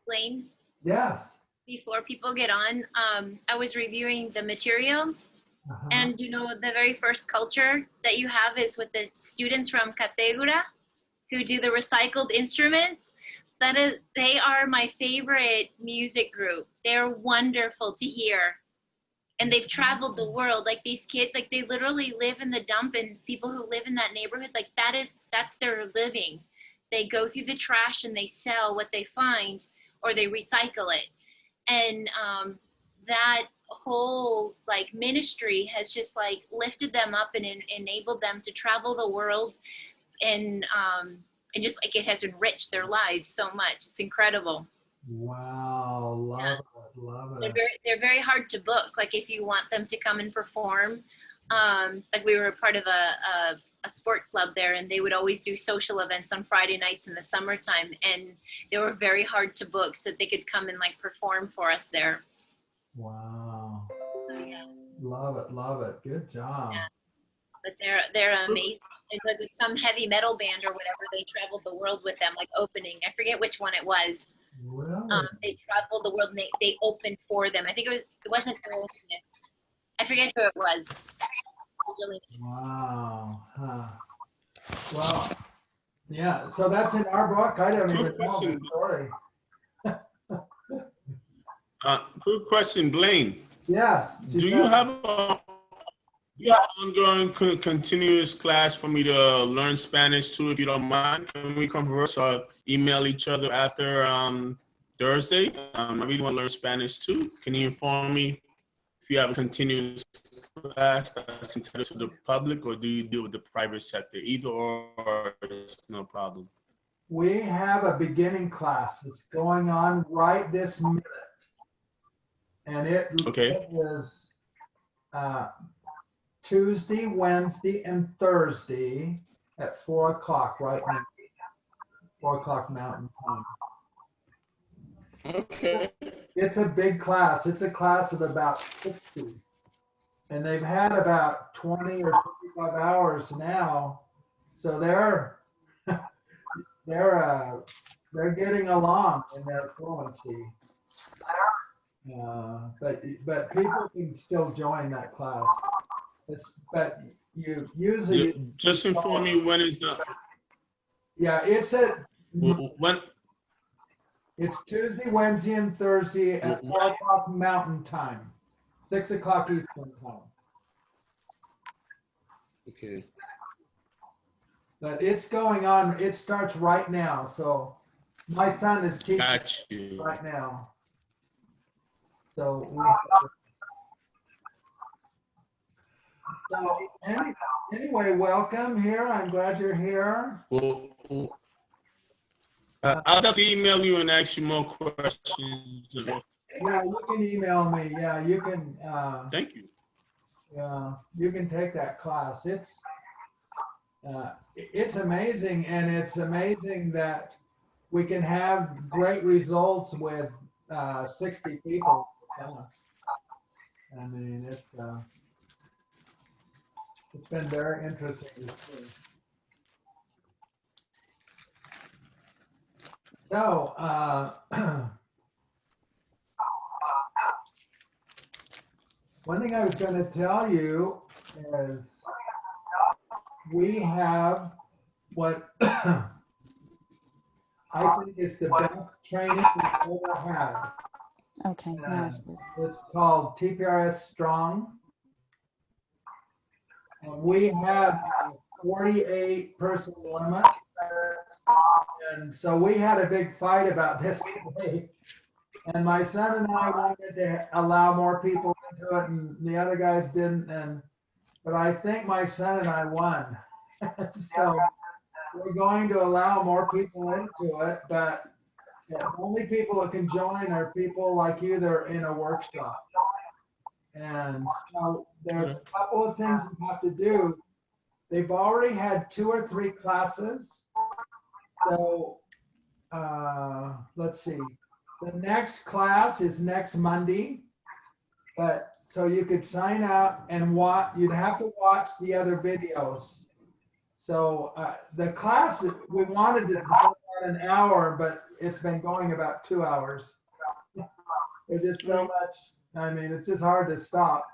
Blaine, Yes. before people get on, I was reviewing the material, and you know, the very first culture that you have is with the students from Categura who do the recycled instruments. They are my favorite music group. They're wonderful to hear. And they've traveled the world. Like these kids, like they literally live in the dump, and people who live in that neighborhood, like that's their living. They go through the trash and they sell what they find, or they recycle it. And that whole like ministry has just like lifted them up and enabled them to travel the world, and just like it has enriched their lives so much. It's incredible. Wow, love it. They're very hard to book. Like if you want them to come and perform, like we were a part of a sport club there, and they would always do social events on Friday nights in the summertime, and they were very hard to book so that they could come and like perform for us there. Wow. So, yeah. Love it. Good job. Yeah. But they're amazing. It's like with some heavy metal band or whatever, they traveled the world with them, like opening. I forget which one it was. Really? They traveled the world and they opened for them. I think it wasn't Aerosmith. I forget who it was. Wow. Huh. Well, yeah. So that's in our book. I don't even know the story. Quick question, Blaine. Yes. Do you have ongoing continuous class for me to learn Spanish too, if you don't mind? Can we converse or email each other after Thursday? I really want to learn Spanish too. Can you inform me if you have a continuous class that's intended to the public, or do you deal with the private sector? Either or is no problem. We have a beginning class that's going on right this minute. And it is Tuesday, Wednesday, and Thursday at 4 o'clock right now. 4 o'clock Mountain Time. Okay. It's a big class. It's a class of about 60. And they've had about 20 or 25 hours now. So they're getting along in their fluency. But people can still join that class. But you usually Just inform me when is the it's at when it's Tuesday, Wednesday, and Thursday at 4 o'clock Mountain Time, 6 o'clock Eastern Time. Okay. But it's going on. It starts right now. So my son is teaching right now. So anyway, welcome here. I'm glad you're here. Well, I'll definitely email you and ask you more questions. Yeah, you can email me. Yeah, you can. Thank you. Yeah, you can take that class. It's amazing, and it's amazing that we can have great results with 60 people. I mean, it's been very interesting to see. So, one thing I was going to tell you is we have what I think is the best training we've ever had. Okay, yes. It's called TPRS Strong. And we have a 48 person limit. And so we had a big fight about this today. And my son and I wanted to allow more people into it, and the other guys didn't. But I think my son and I won. So we're going to allow more people into it, but the only people that can join are people like you that are in a workshop. And so there's a couple of things we have to do. They've already had 2 or 3 classes. So let's see. The next class is next Monday. But so you could sign up and watch. You'd have to watch the other videos. So the class that we wanted to go about an hour, but it's been going about 2 hours. There's just so much. I mean, it's just hard to stop.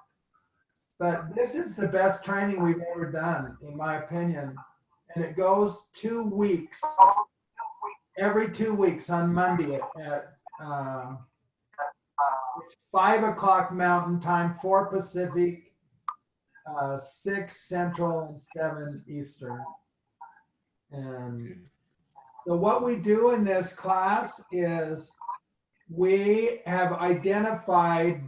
But this is the best training we've ever done, in my opinion. And it goes 2 weeks. Every 2 weeks on Monday at 5 o'clock Mountain Time, 4 Pacific, 6 Central, and 7 Eastern. And so what we do in this class is we have identified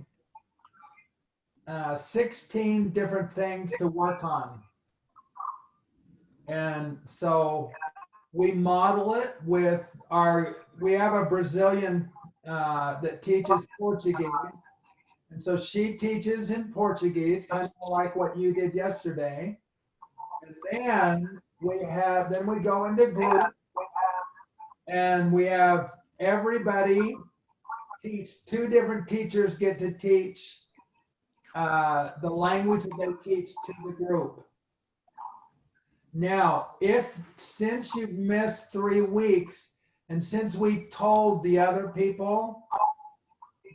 16 different things to work on. And so we model it with we have a Brazilian that teaches Portuguese. And so she teaches in Portuguese, kind of like what you did yesterday. And then we go into group, and we have everybody teach. 2 different teachers get to teach the language that they teach to the group. Now, since you've missed 3 weeks, and since we told the other people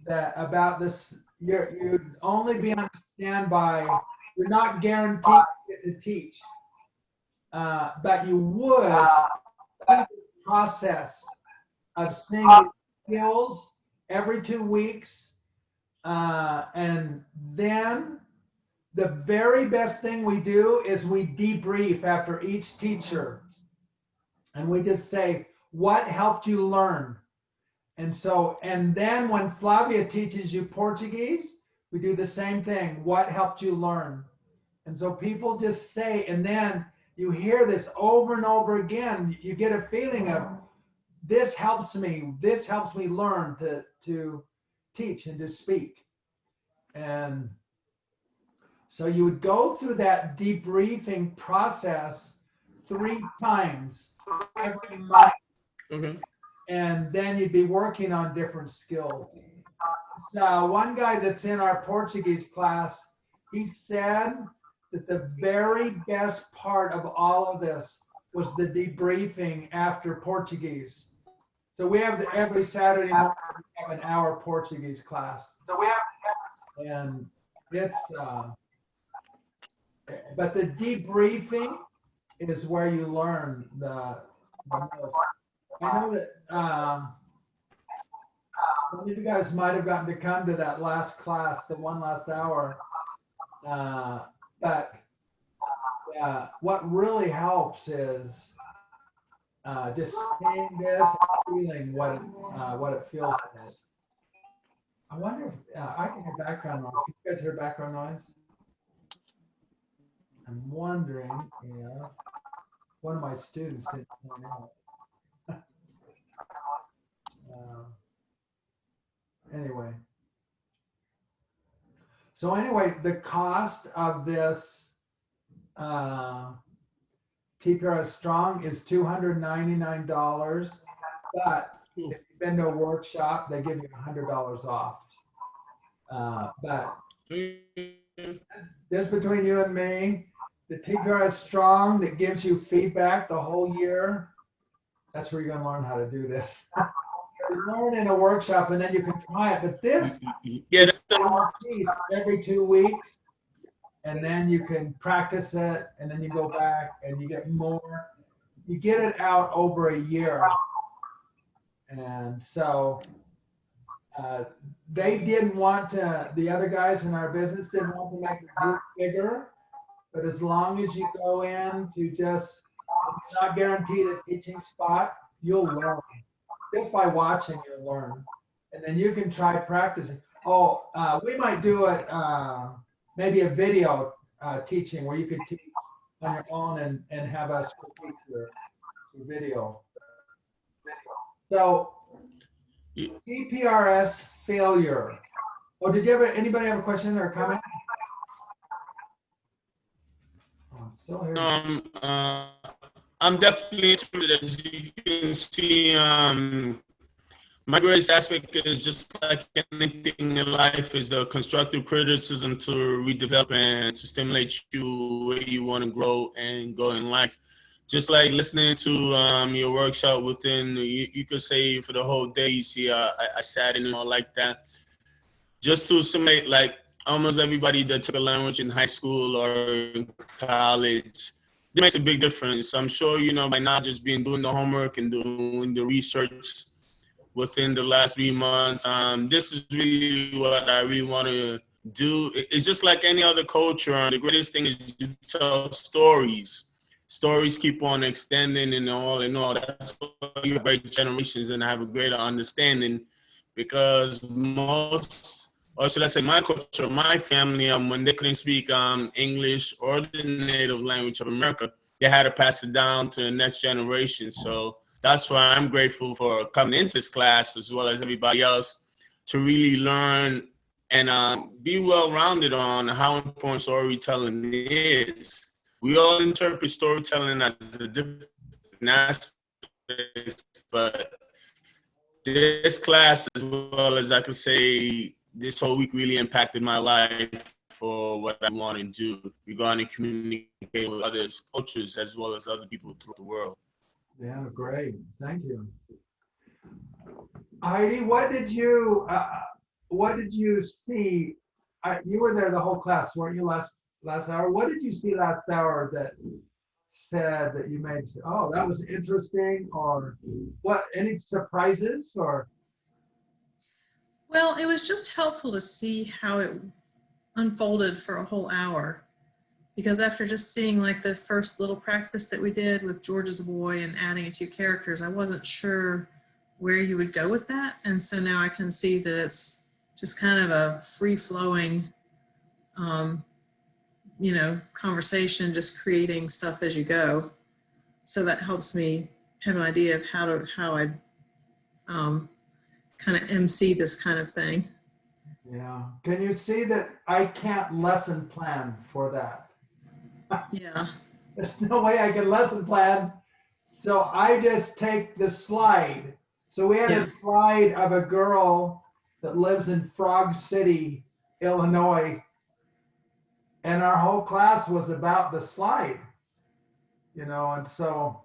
that about this, you'd only be on standby. You're not guaranteed to get to teach, but you would the process of seeing skills every 2 weeks, and then the very best thing we do is we debrief after each teacher, and we just say, what helped you learn? And then when Flavia teaches you Portuguese, we do the same thing. What helped you learn? And so people just say, and then you hear this over and over again. You get a feeling of, this helps me learn to teach and to speak. And so you would go through that debriefing process 3 times every month. Okay. and then you'd be working on different skills. So one guy that's in our Portuguese class, he said that the very best part of all of this was the debriefing after Portuguese. So we have every Saturday morning we have an hour Portuguese class. And it's but the debriefing is where you learn the most. I know that some of you guys might have gotten to come to that last class, the one last hour. But what really helps is just seeing this and feeling what it feels like. I wonder if I can hear background noise. Can you guys hear background noise? I'm wondering if one of my students didn't point out. Anyway. So anyway, the cost of this TPRS Strong is $299, but if you've been to a workshop, they give you $100 off. But just between you and me, the TPRS Strong that gives you feedback the whole year, that's where you're going to learn how to do this. You learn in a workshop and then you can try it, but this is every 2 weeks, and then you can practice it, and then you go back and you get more. You get it out over a year. And so they didn't want to, the other guys in our business didn't want to make the group bigger, but as long as you go in to just, you're not guaranteed a teaching spot, you'll learn. Just by watching, you'll learn. And then you can try practicing. Oh, we might do it, maybe a video teaching where you could teach on your own and have us critique your video. So, TPRS failure. Oh, did you ever, anybody have a question or a comment? Oh, I'm still here. I'm definitely interested. As you can see, my greatest aspect is just like anything in life is the constructive criticism to redevelop and to stimulate you where you want to grow and go in life. Just like listening to your workshop within, you could say for the whole day, you see I sat in and all like that. Just to simulate like almost everybody that took a language in high school or in college, it makes a big difference. I'm sure, you know, by now just doing the homework and doing the research within the last 3 months, this is really what I really want to do. It's just like any other culture. The greatest thing is to tell stories. Stories keep on extending and all. That's why you have great generations and have a greater understanding, because most, or should I say my culture, my family, when they couldn't speak English or the native language of America, they had to pass it down to the next generation. So that's why I'm grateful for coming into this class as well as everybody else to really learn and be well-rounded on how important storytelling is. We all interpret storytelling as a different aspect, but this class, as well as I could say, this whole week really impacted my life for what I want to do regarding communicating with others, cultures, as well as other people throughout the world. Yeah, great. Thank you. Heidi, what did you see? You were there the whole class, weren't you, last hour? What did you see last hour that said that you made, oh, that was interesting, or what, any surprises or? Well, it was just helpful to see how it unfolded for a whole hour, because after just seeing like the first little practice that we did with George as a boy and adding a few characters, I wasn't sure where you would go with that. And so now I can see that it's just kind of a free-flowing, you know, conversation, just creating stuff as you go. So that helps me have an idea of how I kind of MC this kind of thing. Yeah. Can you see that I can't lesson plan for that? Yeah. There's no way I can lesson plan. So I just take the slide. So we had a slide of a girl that lives in Frog City, Illinois, and our whole class was about the slide, and so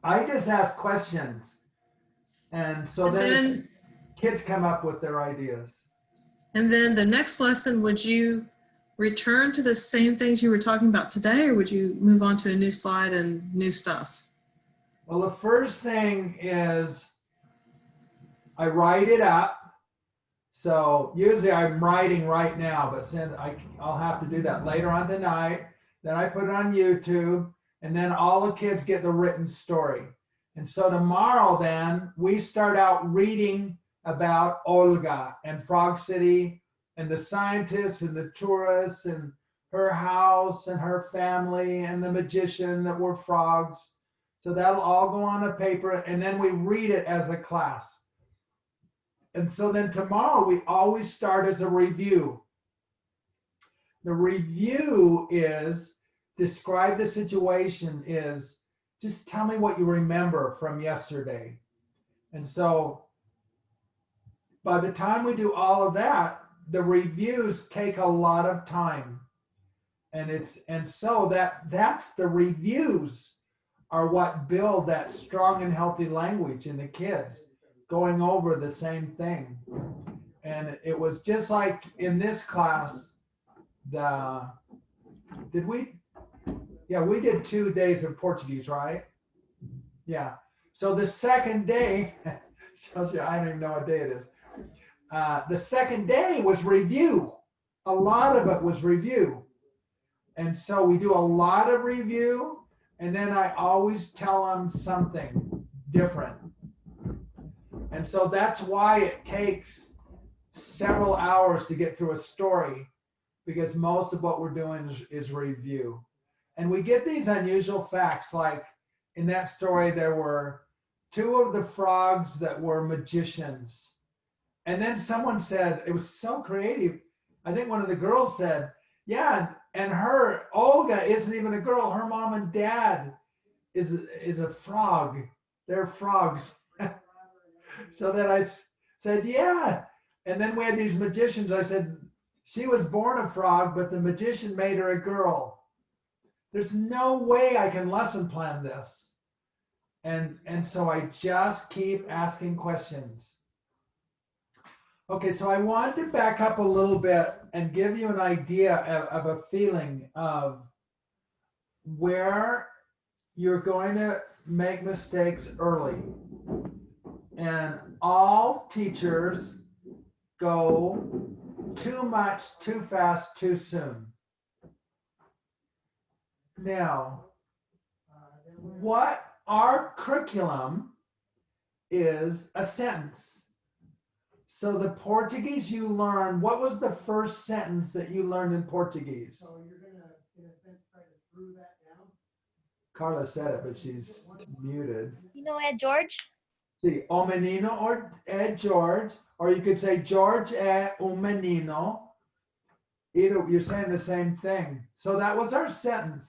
I just ask questions. And so then kids come up with their ideas. And then the next lesson, would you return to the same things you were talking about today, or would you move on to a new slide and new stuff? Well, the first thing is I write it up. So usually I'm writing right now, but since I'll have to do that later on tonight, then I put it on YouTube, and then all the kids get the written story. And so tomorrow then we start out reading about Olga and Frog City and the scientists and the tourists and her house and her family and the magician that were frogs. So that'll all go on a paper, and then we read it as a class. And so then tomorrow we always start as a review. The review is describe the situation, is just tell me what you remember from yesterday. And so by the time we do all of that, the reviews take a lot of time. And so that's the reviews are what build that strong and healthy language in the kids, going over the same thing. And it was just like in this class, we did 2 days of Portuguese, right? Yeah. So the second day, tells you I don't even know what day it is. The second day was review. A lot of it was review. And so we do a lot of review, and then I always tell them something different. And so that's why it takes several hours to get through a story, because most of what we're doing is review. And we get these unusual facts, like in that story, there were 2 of the frogs that were magicians. And then someone said, it was so creative. I think one of the girls said, yeah, and her, Olga, isn't even a girl. Her mom and dad is a frog. They're frogs. So then I said, yeah. And then we had these magicians. I said, she was born a frog, but the magician made her a girl. There's no way I can lesson plan this. And so I just keep asking questions. Okay, so I want to back up a little bit and give you an idea of a feeling of where you're going to make mistakes early. And all teachers go too much, too fast, too soon. Now, what our curriculum is a sentence. So the Portuguese you learn, what was the first sentence that you learned in Portuguese? So you're going to, in a sense, try to prove that down? Carla said it, but she's muted. You know Ed George? See, o menino or é George, or you could say George é menino. Either you're saying the same thing. So that was our sentence.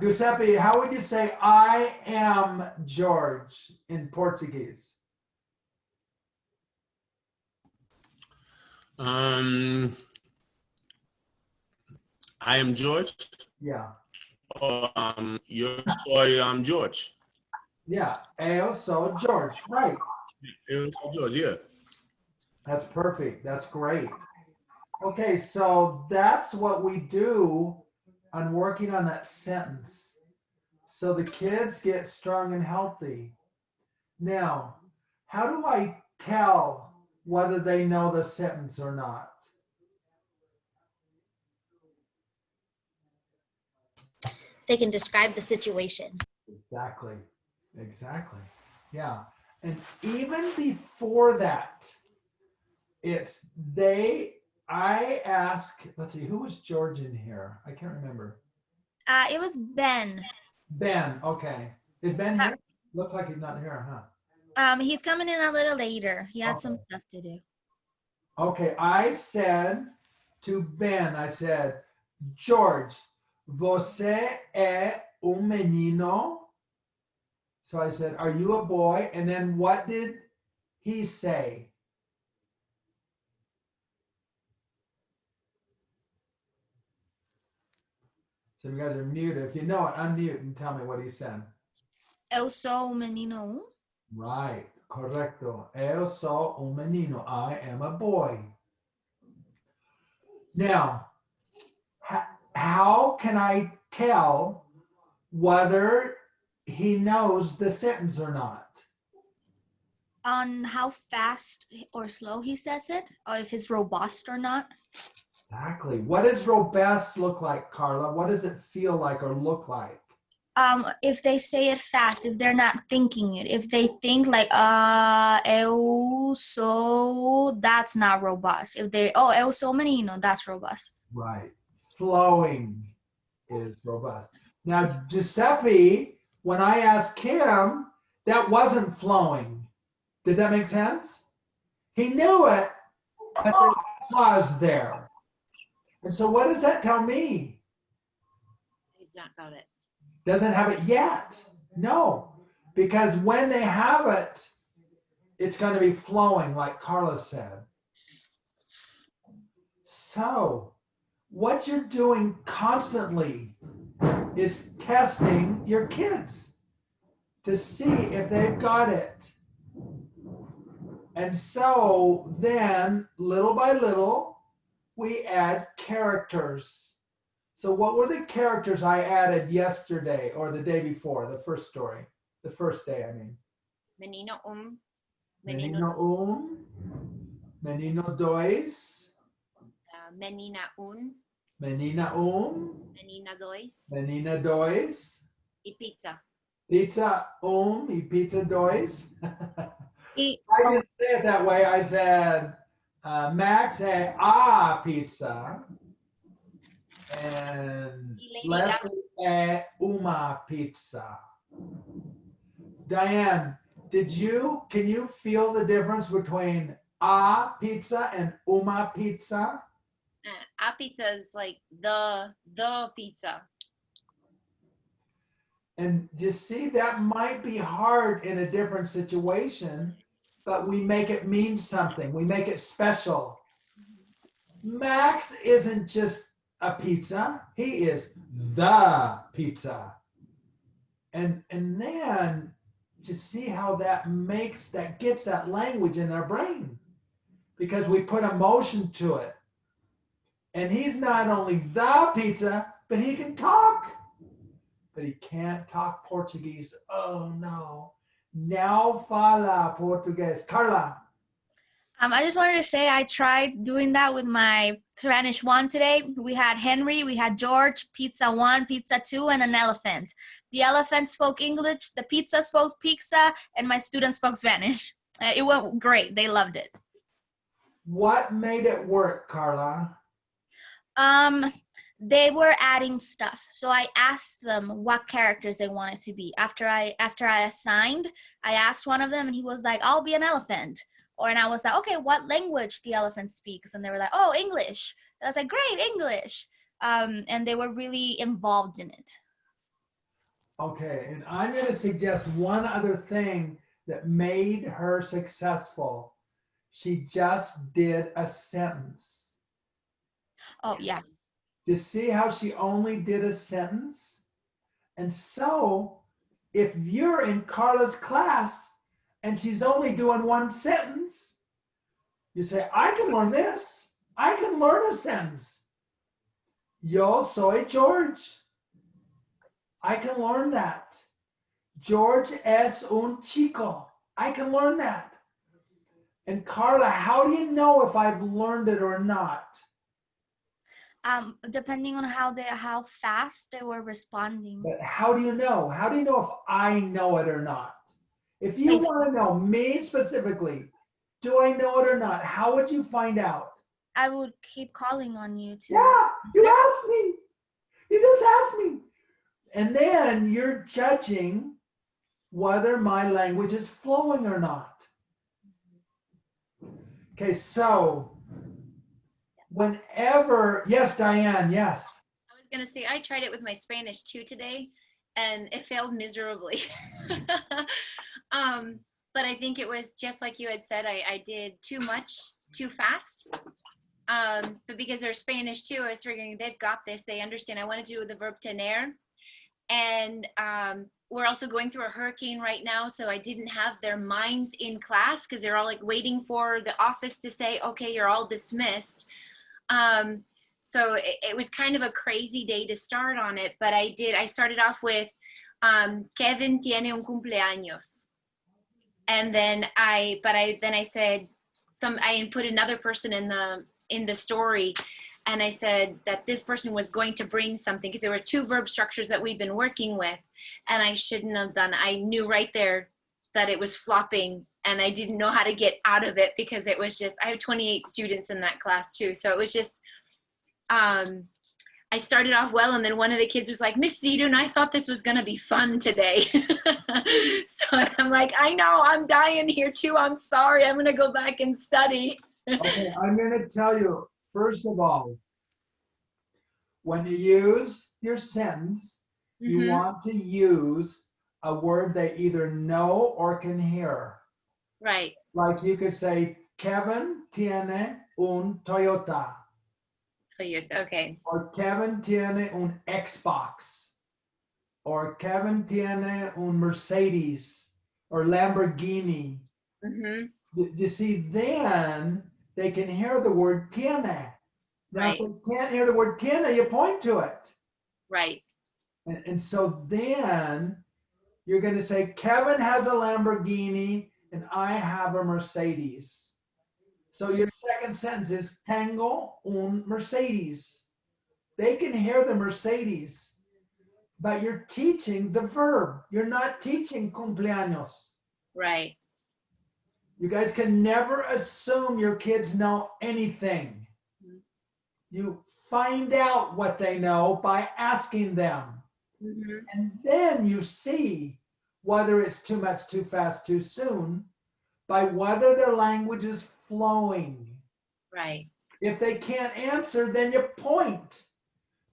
Giuseppe, how would you say I am George in Portuguese? I am George. Yeah. Or yo soy George. Yeah, eu sou George, right. Eu sou George, yeah. That's perfect, that's great. Okay, so that's what we do on working on that sentence. So the kids get strong and healthy. Now, how do I tell whether they know the sentence or not? They can describe the situation. Exactly. Yeah. And even before that, I ask, let's see, who was George in here? I can't remember. It was Ben. Ben, okay. Is Ben here? Looked like he's not here, huh? He's coming in a little later. He had some stuff to do. Okay, I said to Ben, I said, George, você é menino? So I said, are you a boy? And then what did he say? So you guys are muted. If you know it, unmute and tell me what he said. Eu sou menino. Right, correcto. Eu sou menino. I am a boy. Now, how can I tell whether he knows the sentence or not? On how fast or slow he says it, or if it's robust or not. Exactly. What does robust look like, Carla? What does it feel like or look like? If they say it fast, if they're not thinking it, if they think like eu sou, that's not robust. If they eu sou menino, that's robust. Right. Flowing is robust. Now, Giuseppe, when I asked him, that wasn't flowing. Does that make sense? He knew it, but there was a pause there. And so what does that tell me? He's not got it. Doesn't have it yet. No, because when they have it, it's going to be flowing, like Carla said. So what you're doing constantly is testing your kids to see if they've got it. And so then, little by little, we add characters. So what were the characters I added yesterday or the day before, the first story? The first day, I mean. Menino Menino menino dois, menina menina menina dois, menina dois, y pizza. pizza y pizza dois. I didn't say it that way. I said, Max had a pizza, and Leslie had uma pizza. Diane, can you feel the difference between a pizza and uma pizza? A pizza is like the pizza. And you see, that might be hard in a different situation, but we make it mean something. We make it special. Max isn't just a pizza. He is the pizza. And then you see how that gets that language in their brain, because we put emotion to it. And he's not only the pizza, but he can talk. But he can't talk Portuguese. Oh no. Não fala português. Carla. I just wanted to say I tried doing that with my Spanish 1 today. We had Henry, we had George, pizza 1, pizza 2, and an elephant. The elephant spoke English, the pizza spoke pizza, and my students spoke Spanish. It went great. They loved it. What made it work, Carla? They were adding stuff. So I asked them what characters they wanted to be. After I assigned, I asked one of them and he was like, I'll be an elephant. And I was like, okay, what language the elephant speaks? And they were like, oh, English. And I was like, great, English. And they were really involved in it. Okay, and I'm going to suggest one other thing that made her successful. She just did a sentence. Oh, yeah. You see how she only did a sentence? And so if you're in Carla's class and she's only doing one sentence, you say, I can learn this. I can learn a sentence. Yo soy George. I can learn that. George es un chico. I can learn that. And Carla, how do you know if I've learned it or not? Depending on how fast they were responding. But how do you know? How do you know if I know it or not? If you want to know me specifically, do I know it or not? How would you find out? I would keep calling on you too. Yeah, you asked me. You just asked me. And then you're judging whether my language is flowing or not. Okay, so whenever, yes, Diane, yes. I was going to say, I tried it with my Spanish too today. and it failed miserably. But I think it was just like you had said, I did too much, too fast. But because they're Spanish too, I was figuring they've got this, they understand. I wanted to do with the verb tener. And we're also going through a hurricane right now, so I didn't have their minds in class because they're all like waiting for the office to say, okay, you're all dismissed. So it was kind of a crazy day to start on it, but I started off with Kevin tiene un cumpleaños. And then I said, I put another person in the story, and I said that this person was going to bring something because there were two verb structures that we've been working with, and I shouldn't have done. I knew right there that it was flopping, and I didn't know how to get out of it because it was just, I have 28 students in that class too, so it was just, I started off well, and then one of the kids was like, Miss Zedun, I thought this was gonna be fun today. So I'm like, I know, I'm dying here too, I'm sorry, I'm gonna go back and study. Okay, I'm gonna tell you, first of all, when you use your sentence, you want to use a word they either know or can hear. Right. Like you could say, Kevin tiene un Toyota. Okay. Or Kevin tiene un Xbox. Or Kevin tiene un Mercedes or Lamborghini. You see, then they can hear the word tiene. Now, Right. if they can't hear the word tiene, you point to it. Right. And so then you're going to say, Kevin has a Lamborghini and I have a Mercedes. So your second sentence is, tengo un Mercedes. They can hear the Mercedes, but you're teaching the verb. You're not teaching cumpleaños. Right. You guys can never assume your kids know anything. You find out what they know by asking them. And then you see whether it's too much, too fast, too soon, by whether their language is flowing. Right. If they can't answer, then you point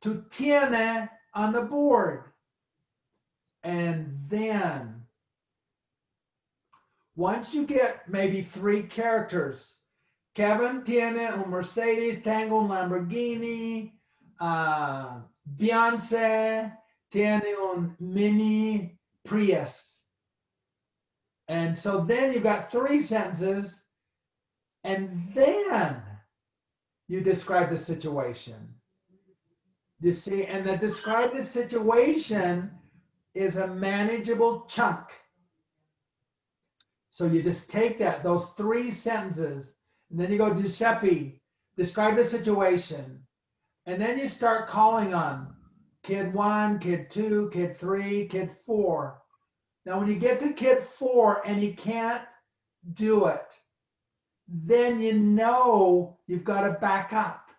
to tiene on the board. And then, once you get maybe 3 characters, Kevin tiene un Mercedes, tengo un Lamborghini, Beyonce tiene un mini Prius. And so then you've got 3 sentences, and then you describe the situation. You see, and the describe the situation is a manageable chunk. So you just take those 3 sentences, and then you go, Giuseppe, describe the situation. And then you start calling on kid 1, kid 2, kid 3, kid 4. Now, when you get to kid 4 and he can't do it, then you know you've got to back up.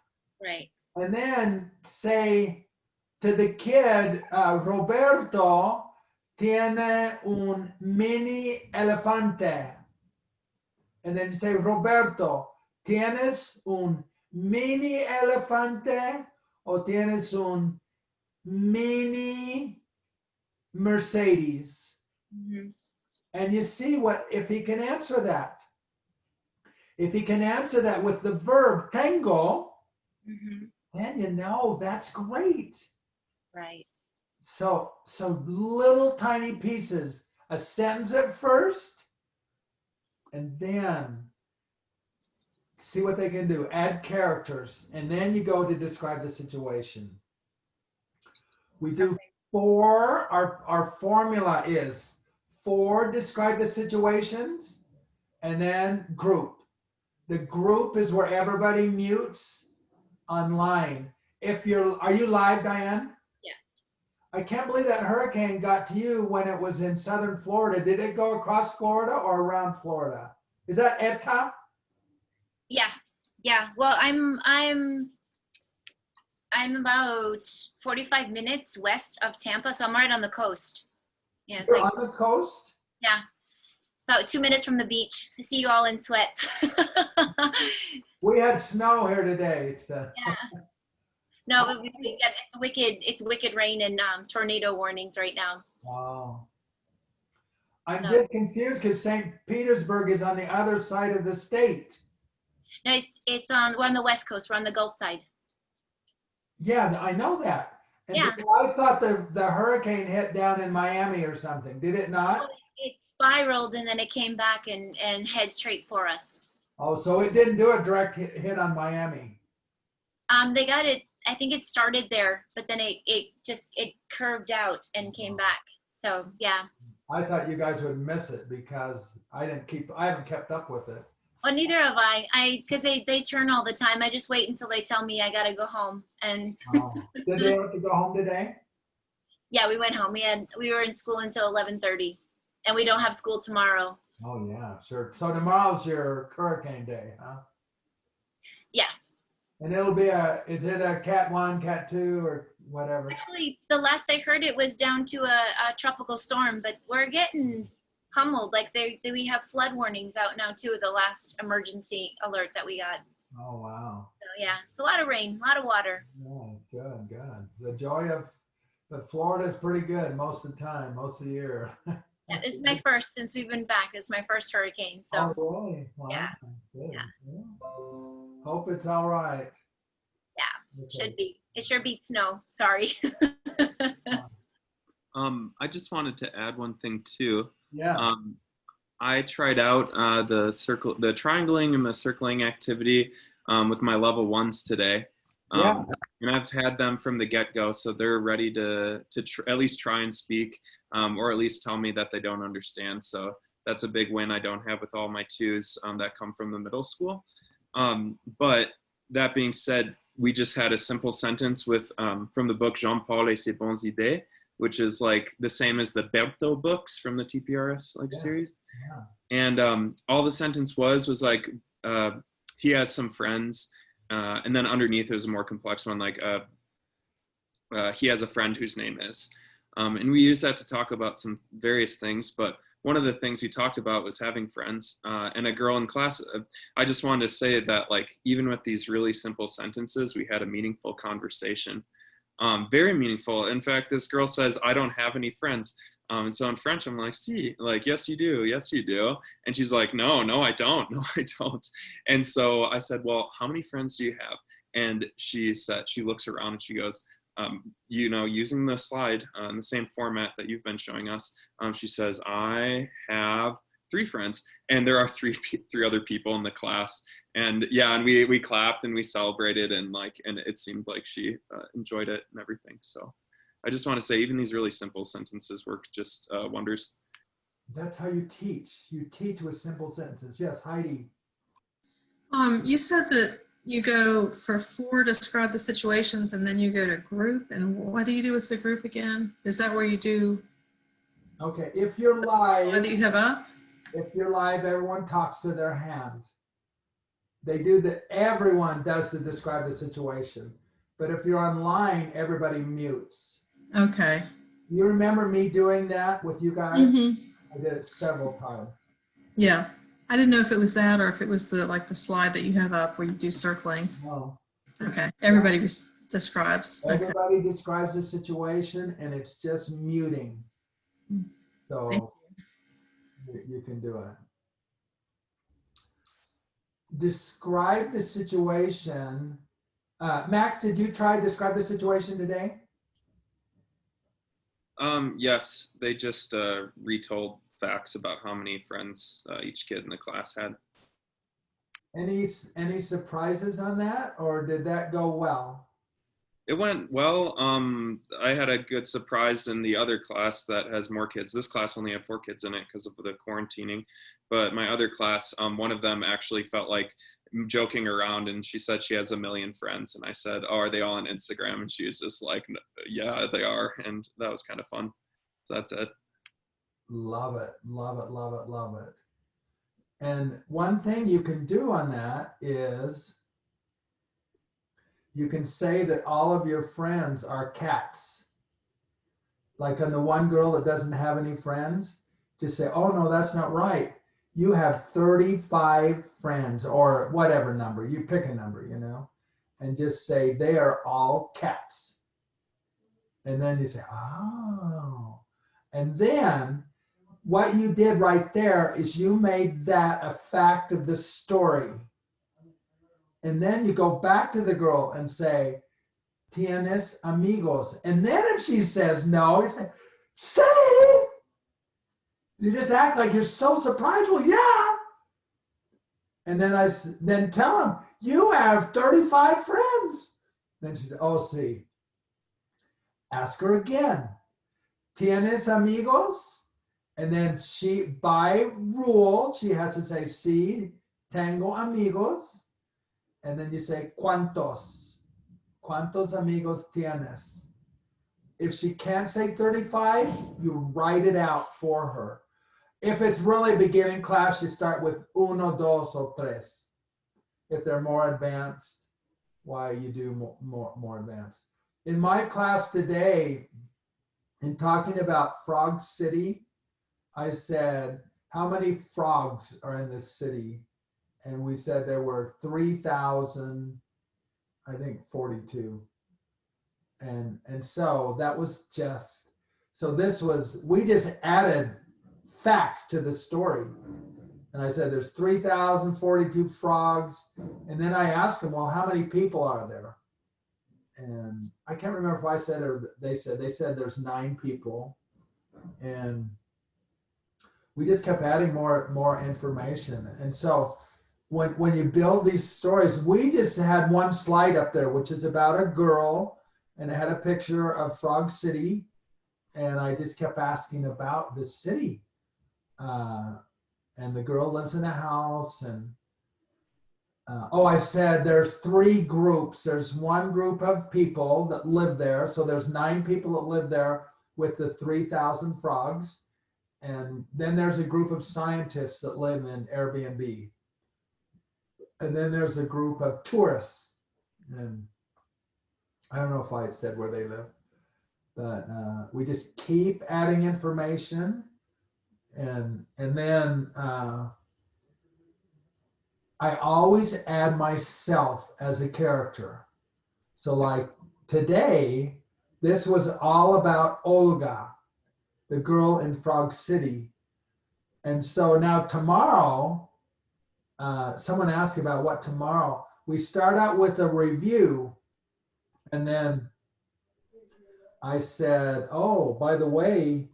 Right. And then say to the kid, Roberto tiene un mini elefante. And then you say, Roberto, ¿tienes un mini elefante o tienes un mini Mercedes? And you see if he can answer that. If he can answer that with the verb tengo, then you know that's great. Right. So little tiny pieces, a sentence at first, and then see what they can do. Add characters, and then you go to describe the situation. We do 4. Our formula is 4 describe the situations, and then group. The group is where everybody mutes online. Are you live, Diane? Yeah. I can't believe that hurricane got to you when it was in southern Florida. Did it go across Florida or around Florida? Is that Eta? Yeah. Yeah. Well, I'm about 45 minutes west of Tampa, so I'm right on the coast. Yeah. You're on the coast? Yeah. About 2 minutes from the beach. I see you all in sweats. We had snow here today. Yeah. No, but we get it's wicked rain and tornado warnings right now. Wow. I'm just confused because St. Petersburg is on the other side of the state. No, we're on the West Coast. We're on the Gulf side. Yeah, I know that. And Yeah. I thought the hurricane hit down in Miami or something. Did it not? Well, it spiraled and then it came back and head straight for us. Oh, so it didn't do a direct hit on Miami. They got it. I think it started there, but then it curved out and came back. So yeah. I thought you guys would miss it because I haven't kept up with it. Well, neither have I. Because they turn all the time. I just wait until they tell me I gotta go home. And Did they have to go home today? yeah, we went home. We were in school until 11:30, and we don't have school tomorrow. Oh yeah, sure. So tomorrow's your hurricane day, huh? Yeah. And it'll be is it a Cat 1, Cat 2, or whatever? Actually, the last I heard, it was down to a tropical storm, but we're getting pummeled. Like we have flood warnings out now too. The last emergency alert that we got. Oh wow. So yeah, it's a lot of rain, a lot of water. Oh, good. The joy of Florida's pretty good most of the time, most of the year. Yeah, this is my first since we've been back. It's my first hurricane. So oh really? Wow. Yeah. Good. Yeah. Hope it's all right. Yeah, should be. It sure beats snow. Sorry. I just wanted to add one thing too. Yeah. I tried out the triangling and the circling activity with my level 1s today. Yeah. And I've had them from the get-go, so they're ready to at least try and speak, or at least tell me that they don't understand. So that's a big win I don't have with all my 2s that come from the middle school. But that being said, we just had a simple sentence with from the book Jean-Paul et ses bonnes idées, which is like the same as the Bertho books from the TPRS series. Yeah. And all the sentence was like, he has some friends, and then underneath there's a more complex one, like he has a friend whose name is. And we use that to talk about some various things, but one of the things we talked about was having friends, and a girl in class. I just wanted to say that, like, even with these really simple sentences, we had a meaningful conversation, very meaningful. In fact, this girl says, "I don't have any friends." And so in French, I'm like, "See, like, yes, you do. Yes, you do." And she's like, no, I don't. No, I don't. And so I said, "Well, how many friends do you have?" And she said, she looks around and she goes, using the slide in the same format that you've been showing us, she says, "I have 3 friends," and there are three other people in the class. And yeah, and we clapped and we celebrated, and it seemed like she enjoyed it and everything. So I just want to say, even these really simple sentences work just wonders. That's how you teach. You teach with simple sentences. Yes, Heidi. You said that you go for 4, describe the situations, and then you go to group. And what do you do with the group again? Is that where you do? Okay, if you're live, that you have up? If you're live, everyone talks to their hand. Everyone does to describe the situation. But if you're online, everybody mutes. Okay. You remember me doing that with you guys? Mm-hmm. I did it several times. Yeah. I didn't know if it was that or if it was the slide that you have up where you do circling. No. Okay. Everybody describes. Everybody describes the situation, and it's just muting. So you can do it. Describe the situation. Max, did you try to describe the situation today? Yes, they just retold facts about how many friends each kid in the class had. Any surprises on that, or did that go well? It went well. I had a good surprise in the other class that has more kids. This class only had 4 kids in it because of the quarantining. But my other class, one of them actually felt like joking around, and she said she has 1 million friends. And I said, "Oh, are they all on Instagram?" And she was just like, "Yeah, they are." And that was kind of fun. So that's it. Love it, love it, love it, love it. And one thing you can do on that is you can say that all of your friends are cats. Like on the one girl that doesn't have any friends, just say, "Oh no, that's not right. You have 35 friends," or whatever number. You pick a number, and just say, they are all cats. And then you say, oh. And then what you did right there is you made that a fact of the story. And then you go back to the girl and say, ¿Tienes amigos? And then if she says no, you say, you just act like you're so surprised. Well, yeah. And then tell him, you have 35 friends. Then she says, oh, see. Ask her again. ¿Tienes amigos? And then by rule, she has to say, sí, tengo amigos. And then you say, ¿cuántos? ¿Cuántos amigos tienes? If she can't say 35, you write it out for her. If it's really beginning class, you start with uno, dos, o tres. If they're more advanced, why you do more advanced. In my class today, in talking about Frog City, I said, how many frogs are in this city? And we said there were 3,000, I think 42. And so that was just, so this was, we just added facts to the story. And I said, there's 3,042 frogs. And then I asked them, well, how many people are there? And I can't remember if I said or they said there's 9 people. And we just kept adding more information. And so when you build these stories, we just had one slide up there, which is about a girl, and it had a picture of Frog City. And I just kept asking about the city. And the girl lives in a house, and I said there's 3 groups. There's one group of people that live there. So there's 9 people that live there with the 3,000 frogs. And then there's a group of scientists that live in Airbnb. And then there's a group of tourists. And I don't know if I said where they live, but we just keep adding information. And then I always add myself as a character. So like today, this was all about Olga, the girl in Frog City. And so now tomorrow, someone asked about what tomorrow. We start out with a review, and then I said, oh, by the way,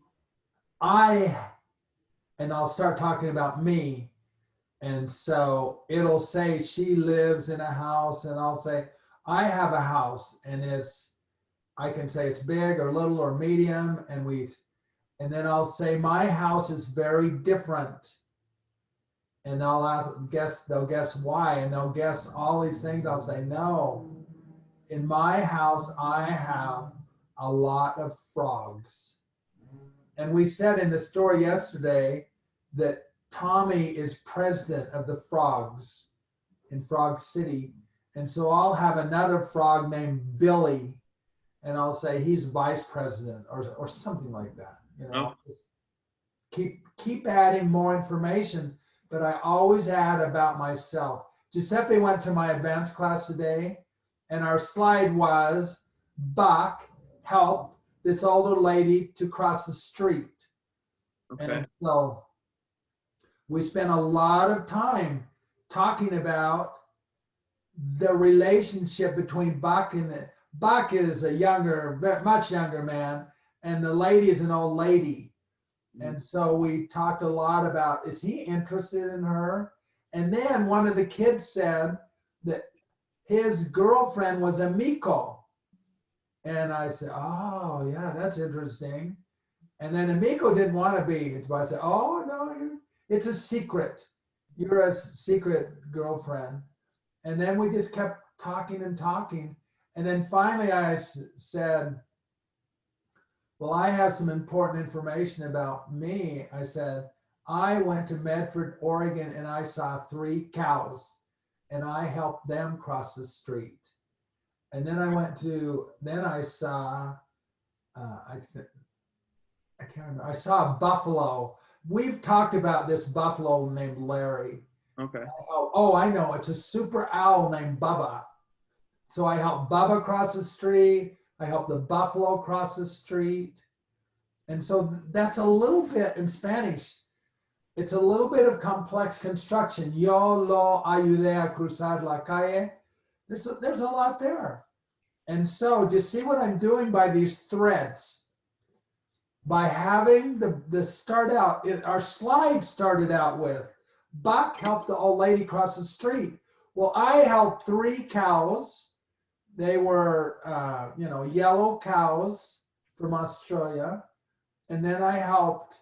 and I'll start talking about me. And so it'll say she lives in a house, and I'll say, I have a house, and I can say it's big or little or medium, and then I'll say my house is very different. And they'll guess why, and they'll guess all these things. I'll say, no, in my house, I have a lot of frogs. And we said in the story yesterday that Tommy is president of the frogs in Frog City. And so I'll have another frog named Billy, and I'll say he's vice president or something like that. You know, keep adding more information, but I always add about myself. Giuseppe went to my advanced class today, and our slide was Buck helped this older lady to cross the street. Okay. And so we spent a lot of time talking about the relationship between Buck and Buck is a much younger man, and the lady is an old lady. And so we talked a lot about, is he interested in her? And then one of the kids said that his girlfriend was a Miko. And I said, oh, yeah, that's interesting. And then Amiko didn't want to be. But I said, oh, no, it's a secret. You're a secret girlfriend. And then we just kept talking and talking. And then finally I said, well, I have some important information about me. I said, I went to Medford, Oregon, and I saw 3 cows, and I helped them cross the street. And then I saw, I can't remember, I saw a buffalo. We've talked about this buffalo named Larry. Okay. Oh, I know, it's a super owl named Bubba. So I helped Bubba cross the street. I helped the buffalo cross the street. And so that's a little bit in Spanish. It's a little bit of complex construction. Yo lo ayudé a cruzar la calle. There's a lot there. And so do you see what I'm doing by these threads? By having the start out, our slide started out with, Buck helped the old lady cross the street. Well, I helped 3 cows. They were, yellow cows from Australia. And then I helped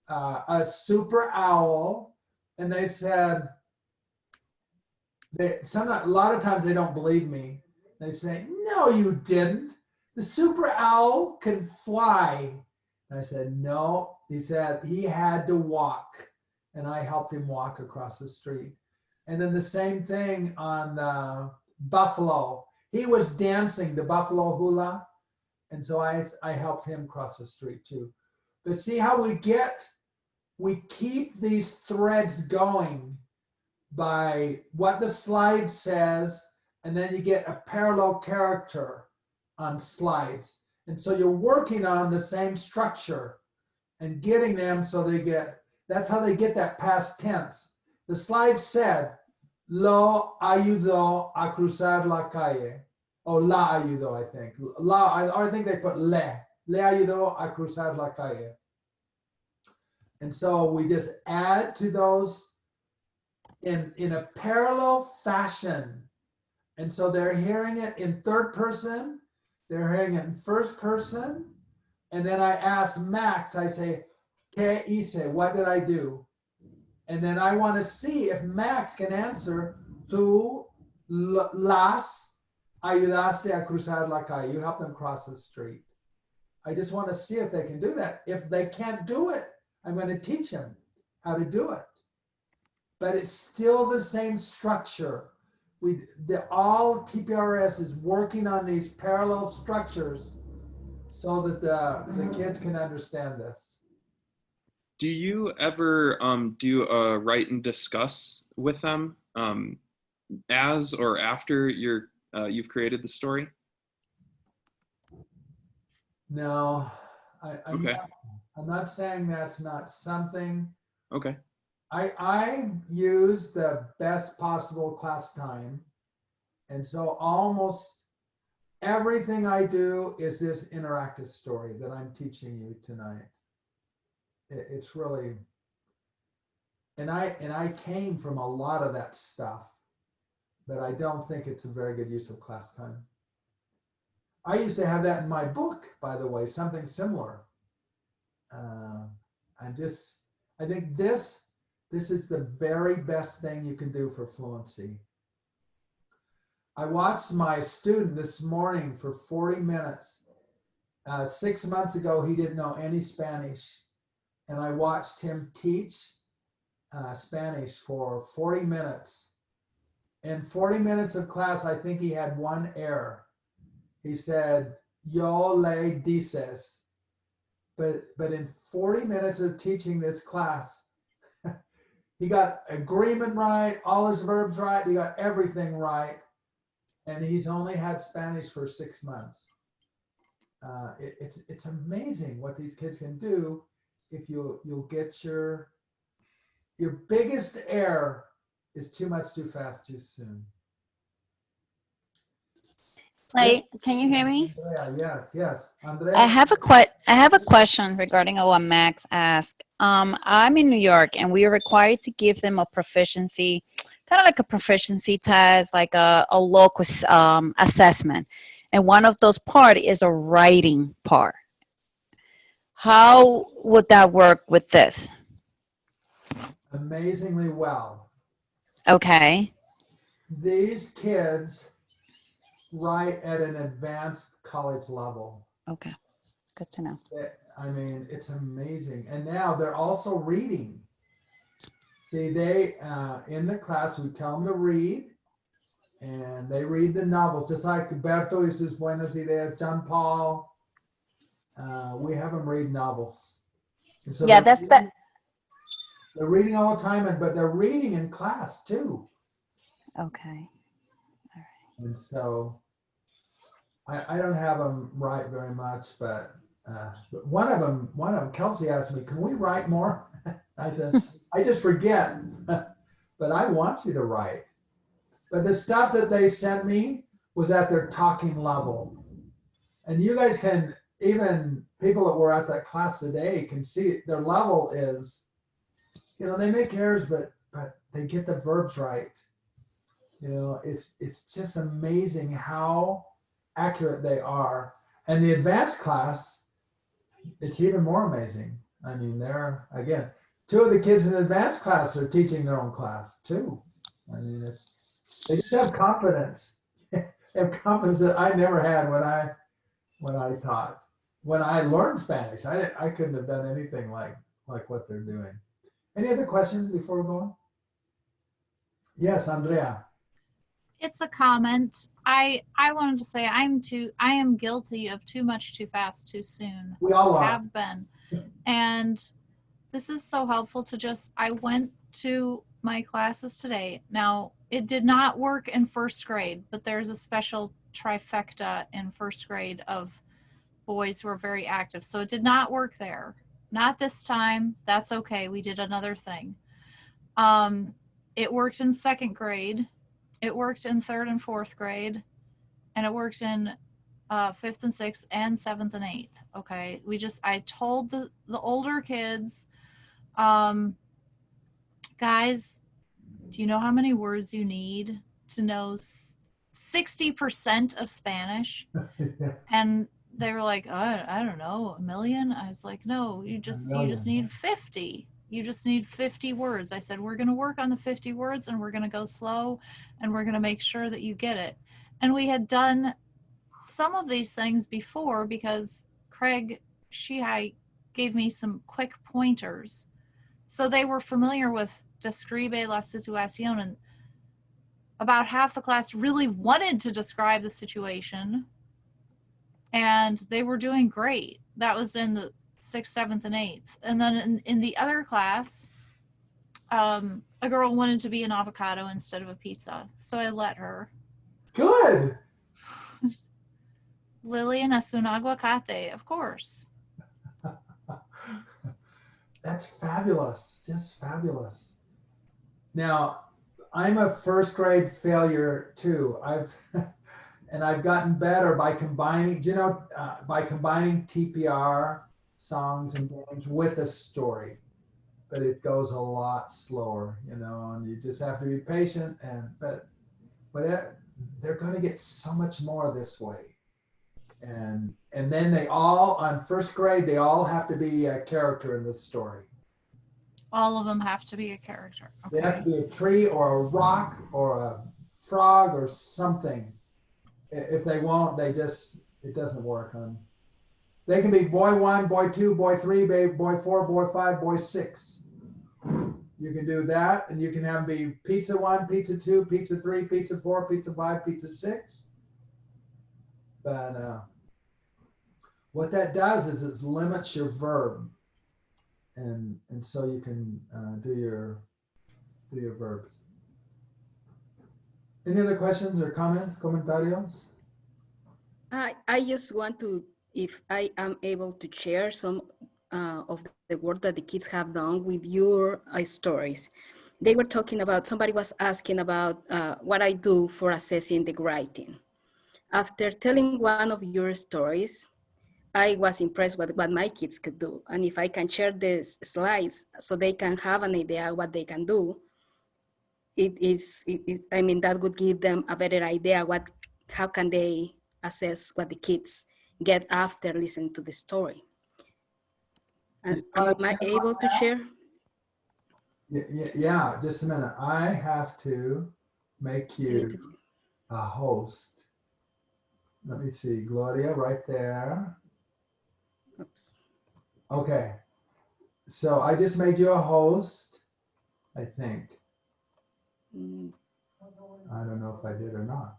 a super owl. And they said, a lot of times they don't believe me. They say, no, you didn't. The super owl can fly. And I said, no. He said he had to walk. And I helped him walk across the street. And then the same thing on the buffalo. He was dancing the buffalo hula. And so I helped him cross the street too. But see how we keep these threads going by what the slide says, and then you get a parallel character on slides. And so you're working on the same structure and getting them so that's how they get that past tense. The slide said, lo ayudó a cruzar la calle. Oh, la ayudó, I think. I think they put le. Le ayudó a cruzar la calle. And so we just add to those in a parallel fashion. And so they're hearing it in third person, they're hearing it in first person. And then I ask Max, I say, ¿Qué hice? What did I do? And then I want to see if Max can answer, tú las ayudaste a cruzar la calle. You helped them cross the street. I just want to see if they can do that. If they can't do it, I'm going to teach them how to do it. But it's still the same structure. All TPRS is working on these parallel structures so that the kids can understand this. Do you ever do a write and discuss with them as or after you've created the story? No, Okay. I'm not saying that's not something. Okay. I use the best possible class time. And so almost everything I do is this interactive story that I'm teaching you tonight. It's really, and I came from a lot of that stuff, but I don't think it's a very good use of class time. I used to have that in my book, by the way, something similar. I think this is the very best thing you can do for fluency. I watched my student this morning for 40 minutes. 6 months ago, he didn't know any Spanish. And I watched him teach Spanish for 40 minutes. In 40 minutes of class, I think he had one error. He said, yo le dices. But in 40 minutes of teaching this class, he got agreement right, all his verbs right, he got everything right. And he's only had Spanish for 6 months. It's amazing what these kids can do if you'll get your biggest error is too much, too fast, too soon. Like, can you hear me? Andrea, yes. Andrea. I have a question regarding what Max asked. I'm in New York, and we are required to give them a proficiency, kind of like a proficiency test, like a local assessment. And one of those parts is a writing part. How would that work with this? Amazingly well. Okay. These kids write at an advanced college level. Okay, good to know. I mean, it's amazing. And now they're also reading. See, they, in the class, we tell them to read, and they read the novels, just like Berto y sus buenas ideas, John Paul. We have them read novels. And so yeah, that's that. They're reading all the time, but they're reading in class too. Okay. And so I don't have them write very much, but one of them, Kelsey asked me, can we write more? I said, I just forget, but I want you to write. But the stuff that they sent me was at their talking level. And you guys can, even people that were at that class today can see their level is, they make errors, but they get the verbs right. It's just amazing how accurate they are. And the advanced class, it's even more amazing. I mean, again, 2 of the kids in the advanced class are teaching their own class too. I mean, they just have confidence. They have confidence that I never had when I taught. When I learned Spanish, I couldn't have done anything like what they're doing. Any other questions before we go on? Yes, Andrea. It's a comment. I wanted to say I am guilty of too much, too fast, too soon. We all are. Have been. And this is so helpful to I went to my classes today. Now, it did not work in first grade, but there's a special trifecta in first grade of boys who are very active. So it did not work there. Not this time. That's okay. We did another thing. It worked in second grade. It worked in third and fourth grade. And it worked in fifth and sixth and seventh and eighth. Okay. I told the older kids, guys, do you know how many words you need to know 60% of Spanish? And they were like, I don't know, 1 million? I was like, no, you just need 50. You just need 50 words. I said, we're going to work on the 50 words and we're going to go slow and we're going to make sure that you get it. And we had done some of these things before because Craig Shihai gave me some quick pointers. So they were familiar with describe la situación, and about half the class really wanted to describe the situation, and they were doing great. That was in the 6th, 7th, and 8th. And then in the other class, a girl wanted to be an avocado instead of a pizza, so I let her. Good. Lillian es un aguacate, of course. That's fabulous, just fabulous. Now, I'm a first grade failure too. I've gotten better by combining, by combining TPR songs and games with a story, but it goes a lot slower, and you just have to be patient. But they're going to get so much more this way. And then they all, on first grade, they all have to be a character in this story. All of them have to be a character. Okay. They have to be a tree or a rock or a frog or something. If they won't, it doesn't work. They can be boy 1, boy 2, boy 3, boy 4, boy 5, boy 6. You can do that, and you can have them be pizza 1, pizza 2, pizza 3, pizza 4, pizza 5, pizza 6. But what that does is it limits your verb, and so you can do your verbs. Any other questions or comments, comentarios? I just want to, if I am able to share some of the work that the kids have done with your stories. They were talking about, somebody was asking about what I do for assessing the writing. After telling one of your stories, I was impressed with what my kids could do. And if I can share the slides so they can have an idea what they can do, I mean, that would give them a better idea how can they assess what the kids get after listening to the story. And am I able to share? Yeah, just a minute. I have to make you a host. Let me see, Gloria, right there. Oops. Okay, so I just made you a host, I think. I don't know if I did or not.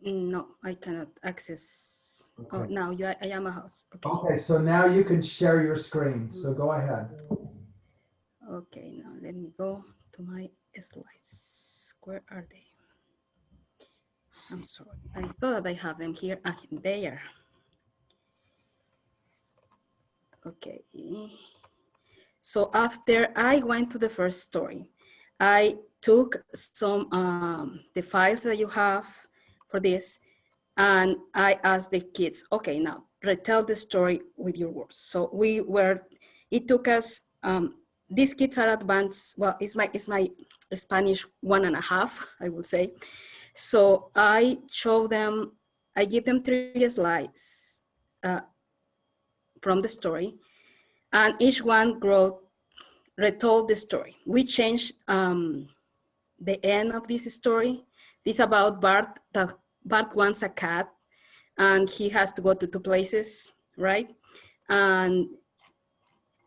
No, I cannot access. Okay. Oh, now I am a host. Okay. Okay, so now you can share your screen. So go ahead. Okay, now let me go to my slides. Where are they? I'm sorry. I thought that I have them here. Ah, there. Okay. So after I went to the first story, I took some, the files that you have for this, and I asked the kids, okay, now retell the story with your words. So it took us, these kids are advanced, well, it's my Spanish 1.5, I would say. So I show them, I give them 3 slides from the story, and each one retold the story. We changed the end of this story. This is about Bart. Bart wants a cat, and he has to go to 2 places, right? And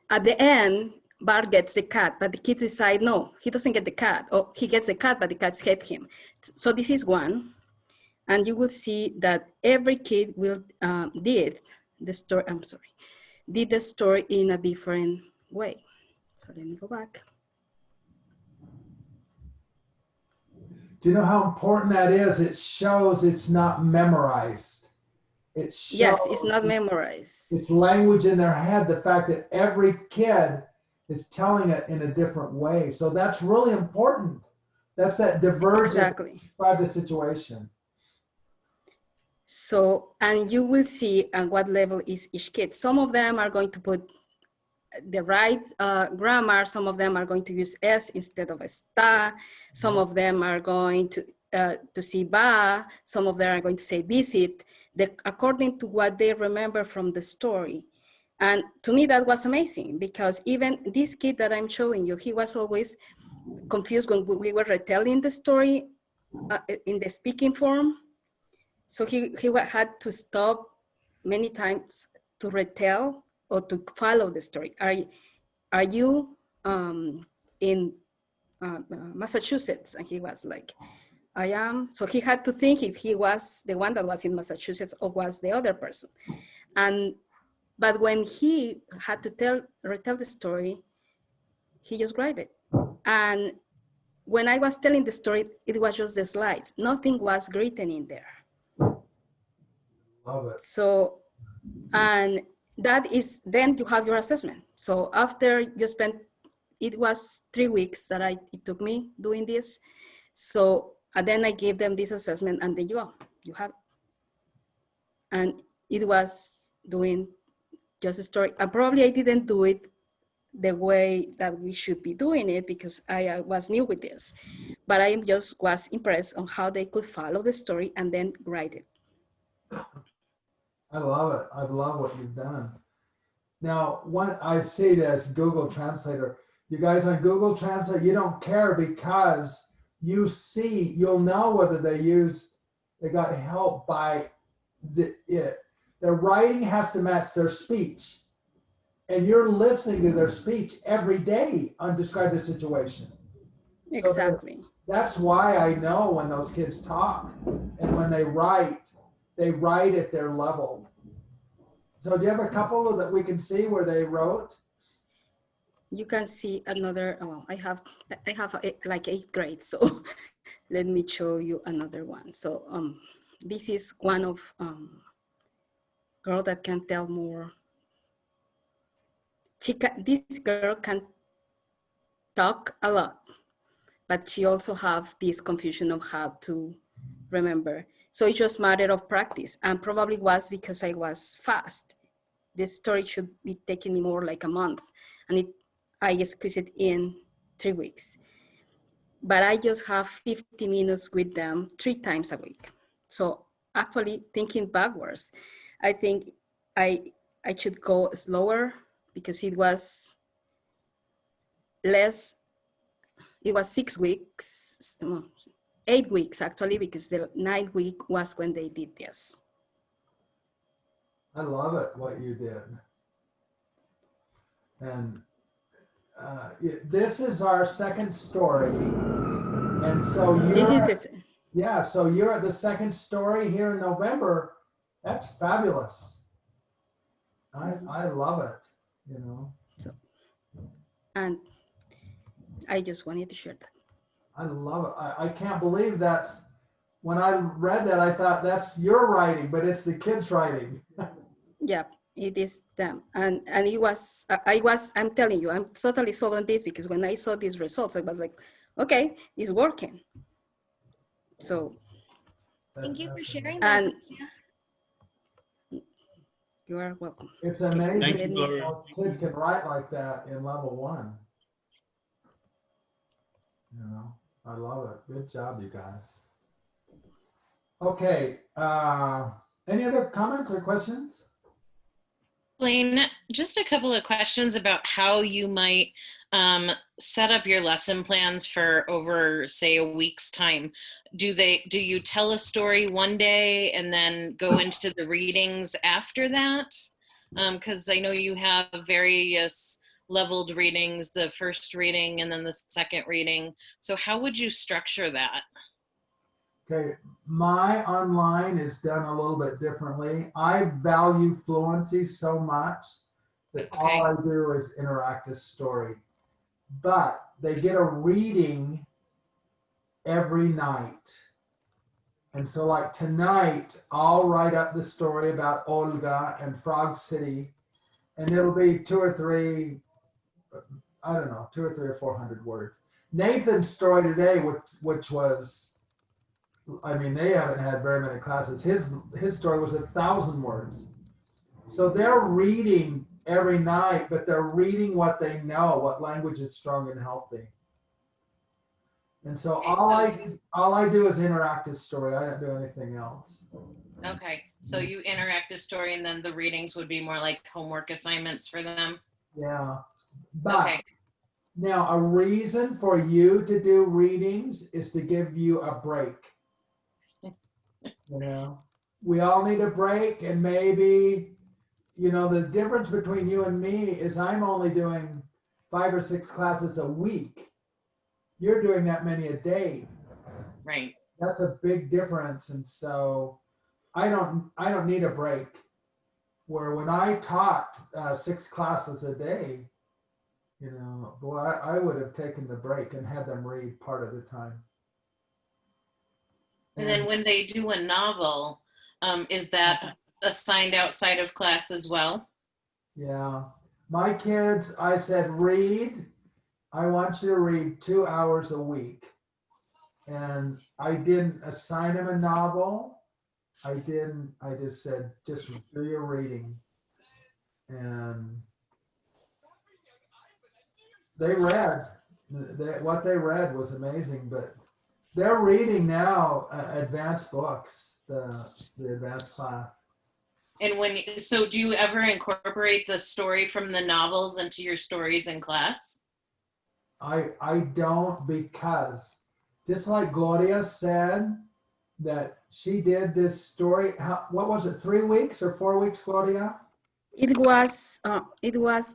at the end, Bart gets the cat, but the kids decide, no, he doesn't get the cat. Or he gets the cat, but the cats hate him. So this is one. And you will see that every kid did the story in a different way. So let me go back. Do you know how important that is? It shows it's not memorized. It shows Yes, it's not memorized. It's language in their head, the fact that every kid is telling it in a different way. So that's really important. That's that divergence. Exactly. Describe the situation. So, and you will see at what level is each kid. Some of them are going to put the right grammar. Some of them are going to use S instead of esta. Some of them are going to see ba. Some of them are going to say visit, according to what they remember from the story. And to me, that was amazing, because even this kid that I'm showing you, he was always confused when we were retelling the story in the speaking form. So he had to stop many times to retell or to follow the story. Are you in Massachusetts? And he was like, I am. So he had to think if he was the one that was in Massachusetts or was the other person. But when he had to retell the story, he just grabbed it. And when I was telling the story, it was just the slides. Nothing was written in there. Love it. So, and that is, then you have your assessment. So after you spent, it was 3 weeks that it took me doing this. So then I gave them this assessment, and then you have it. And it was doing just a story. And probably I didn't do it the way that we should be doing it, because I was new with this. But I just was impressed on how they could follow the story and then write it. I love it. I love what you've done. Now, when I see this Google Translator, you guys on Google Translate, you don't care because you'll know whether they got help by their writing has to match their speech. And you're listening to their speech every day on Describe the Situation. Exactly. So that's why I know when those kids talk and when they write at their level. So do you have a couple that we can see where they wrote? You can see another, I have like 8th grade. So let me show you another one. So this is one of girl that can tell more. This girl can talk a lot, but she also have this confusion of how to remember. So it's just a matter of practice, and probably was because I was fast. This story should be taking me more like a month, and I squeezed it in 3 weeks. But I just have 50 minutes with them 3 times a week. So actually thinking backwards, I think I should go slower, because it was less, it was 6 weeks, 8 weeks actually, because the 9th week was when they did this. I love it, what you did. And this is our second story. And so so you're at the second story here in November. That's fabulous. I love it, you know. So, and I just wanted to share that. I love it. I can't believe that's when I read that, I thought that's your writing, but it's the kids' writing. Yeah, it is them. And I'm telling you, I'm totally sold on this because when I saw these results, I was like, okay, it's working. So. Thank you for sharing that. And you are welcome. It's amazing Thank you, that Gloria. those kids can write like that in level 1. You know, I love it. Good job, you guys. Okay, any other comments or questions? Blaine, just a couple of questions about how you might set up your lesson plans for over, say, a week's time. Do you tell a story one day and then go into the readings after that? Because I know you have various leveled readings, the first reading and then the second reading. So how would you structure that? Okay, my online is done a little bit differently. I value fluency so much that all I do is InterAct-a-Story. But they get a reading every night. And so like tonight, I'll write up the story about Olga and Frog City, and it'll be 2 or 3, I don't know, 2 or 3 or 400 words. Nathan's story today, which was, I mean, they haven't had very many classes. His story was 1,000 words. So they're reading every night, but they're reading what they know, what language is strong and healthy. And so all I do is InterAct-a-Story. I don't do anything else. Okay, so you InterAct-a-Story and then the readings would be more like homework assignments for them? Yeah, but now a reason for you to do readings is to give you a break. You know, we all need a break, and maybe, you know, the difference between you and me is I'm only doing 5 or 6 classes a week. You're doing that many a day. Right. That's a big difference, and so I don't need a break. Where when I taught 6 classes a day, you know, boy, I would have taken the break and had them read part of the time. And then when they do a novel, is that assigned outside of class as well? Yeah. My kids, I said, read. I want you to read 2 hours a week. And I didn't assign them a novel. I just said, just do your reading. And they read. What they read was amazing, but they're reading now advanced books, the advanced class. And so do you ever incorporate the story from the novels into your stories in class? I don't, because just like Gloria said that she did this story, what was it, 3 weeks or 4 weeks, Gloria? It was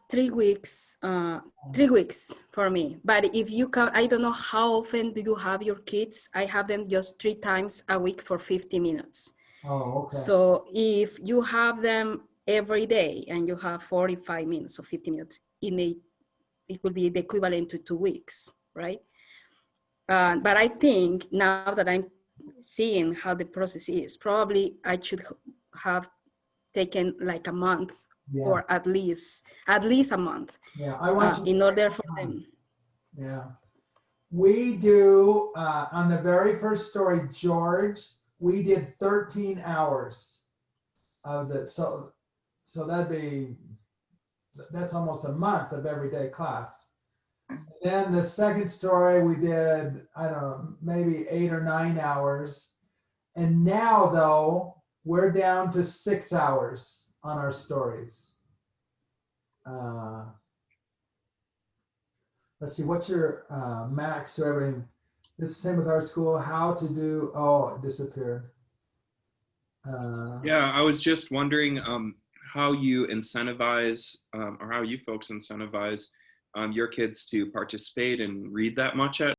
3 weeks, 3 weeks for me. But if you can, I don't know how often do you have your kids. I have them just 3 times a week for 50 minutes. Oh, okay. So if you have them every day and you have 45 minutes or 50 minutes, it could be the equivalent to 2 weeks, right? But I think now that I'm seeing how the process is, probably I should have taken like a month, or at least a month, I want in order for them. Yeah. We do, on the very first story, George, we did 13 hours of the, so that's almost a month of everyday class. Then the second story we did, I don't know, maybe 8 or 9 hours. And now though, we're down to 6 hours on our stories. Let's see, what's your max to everything? This is the same with our school, how to do, oh, it disappeared. Yeah, I was just wondering how you incentivize, or how you folks incentivize your kids to participate and read that much at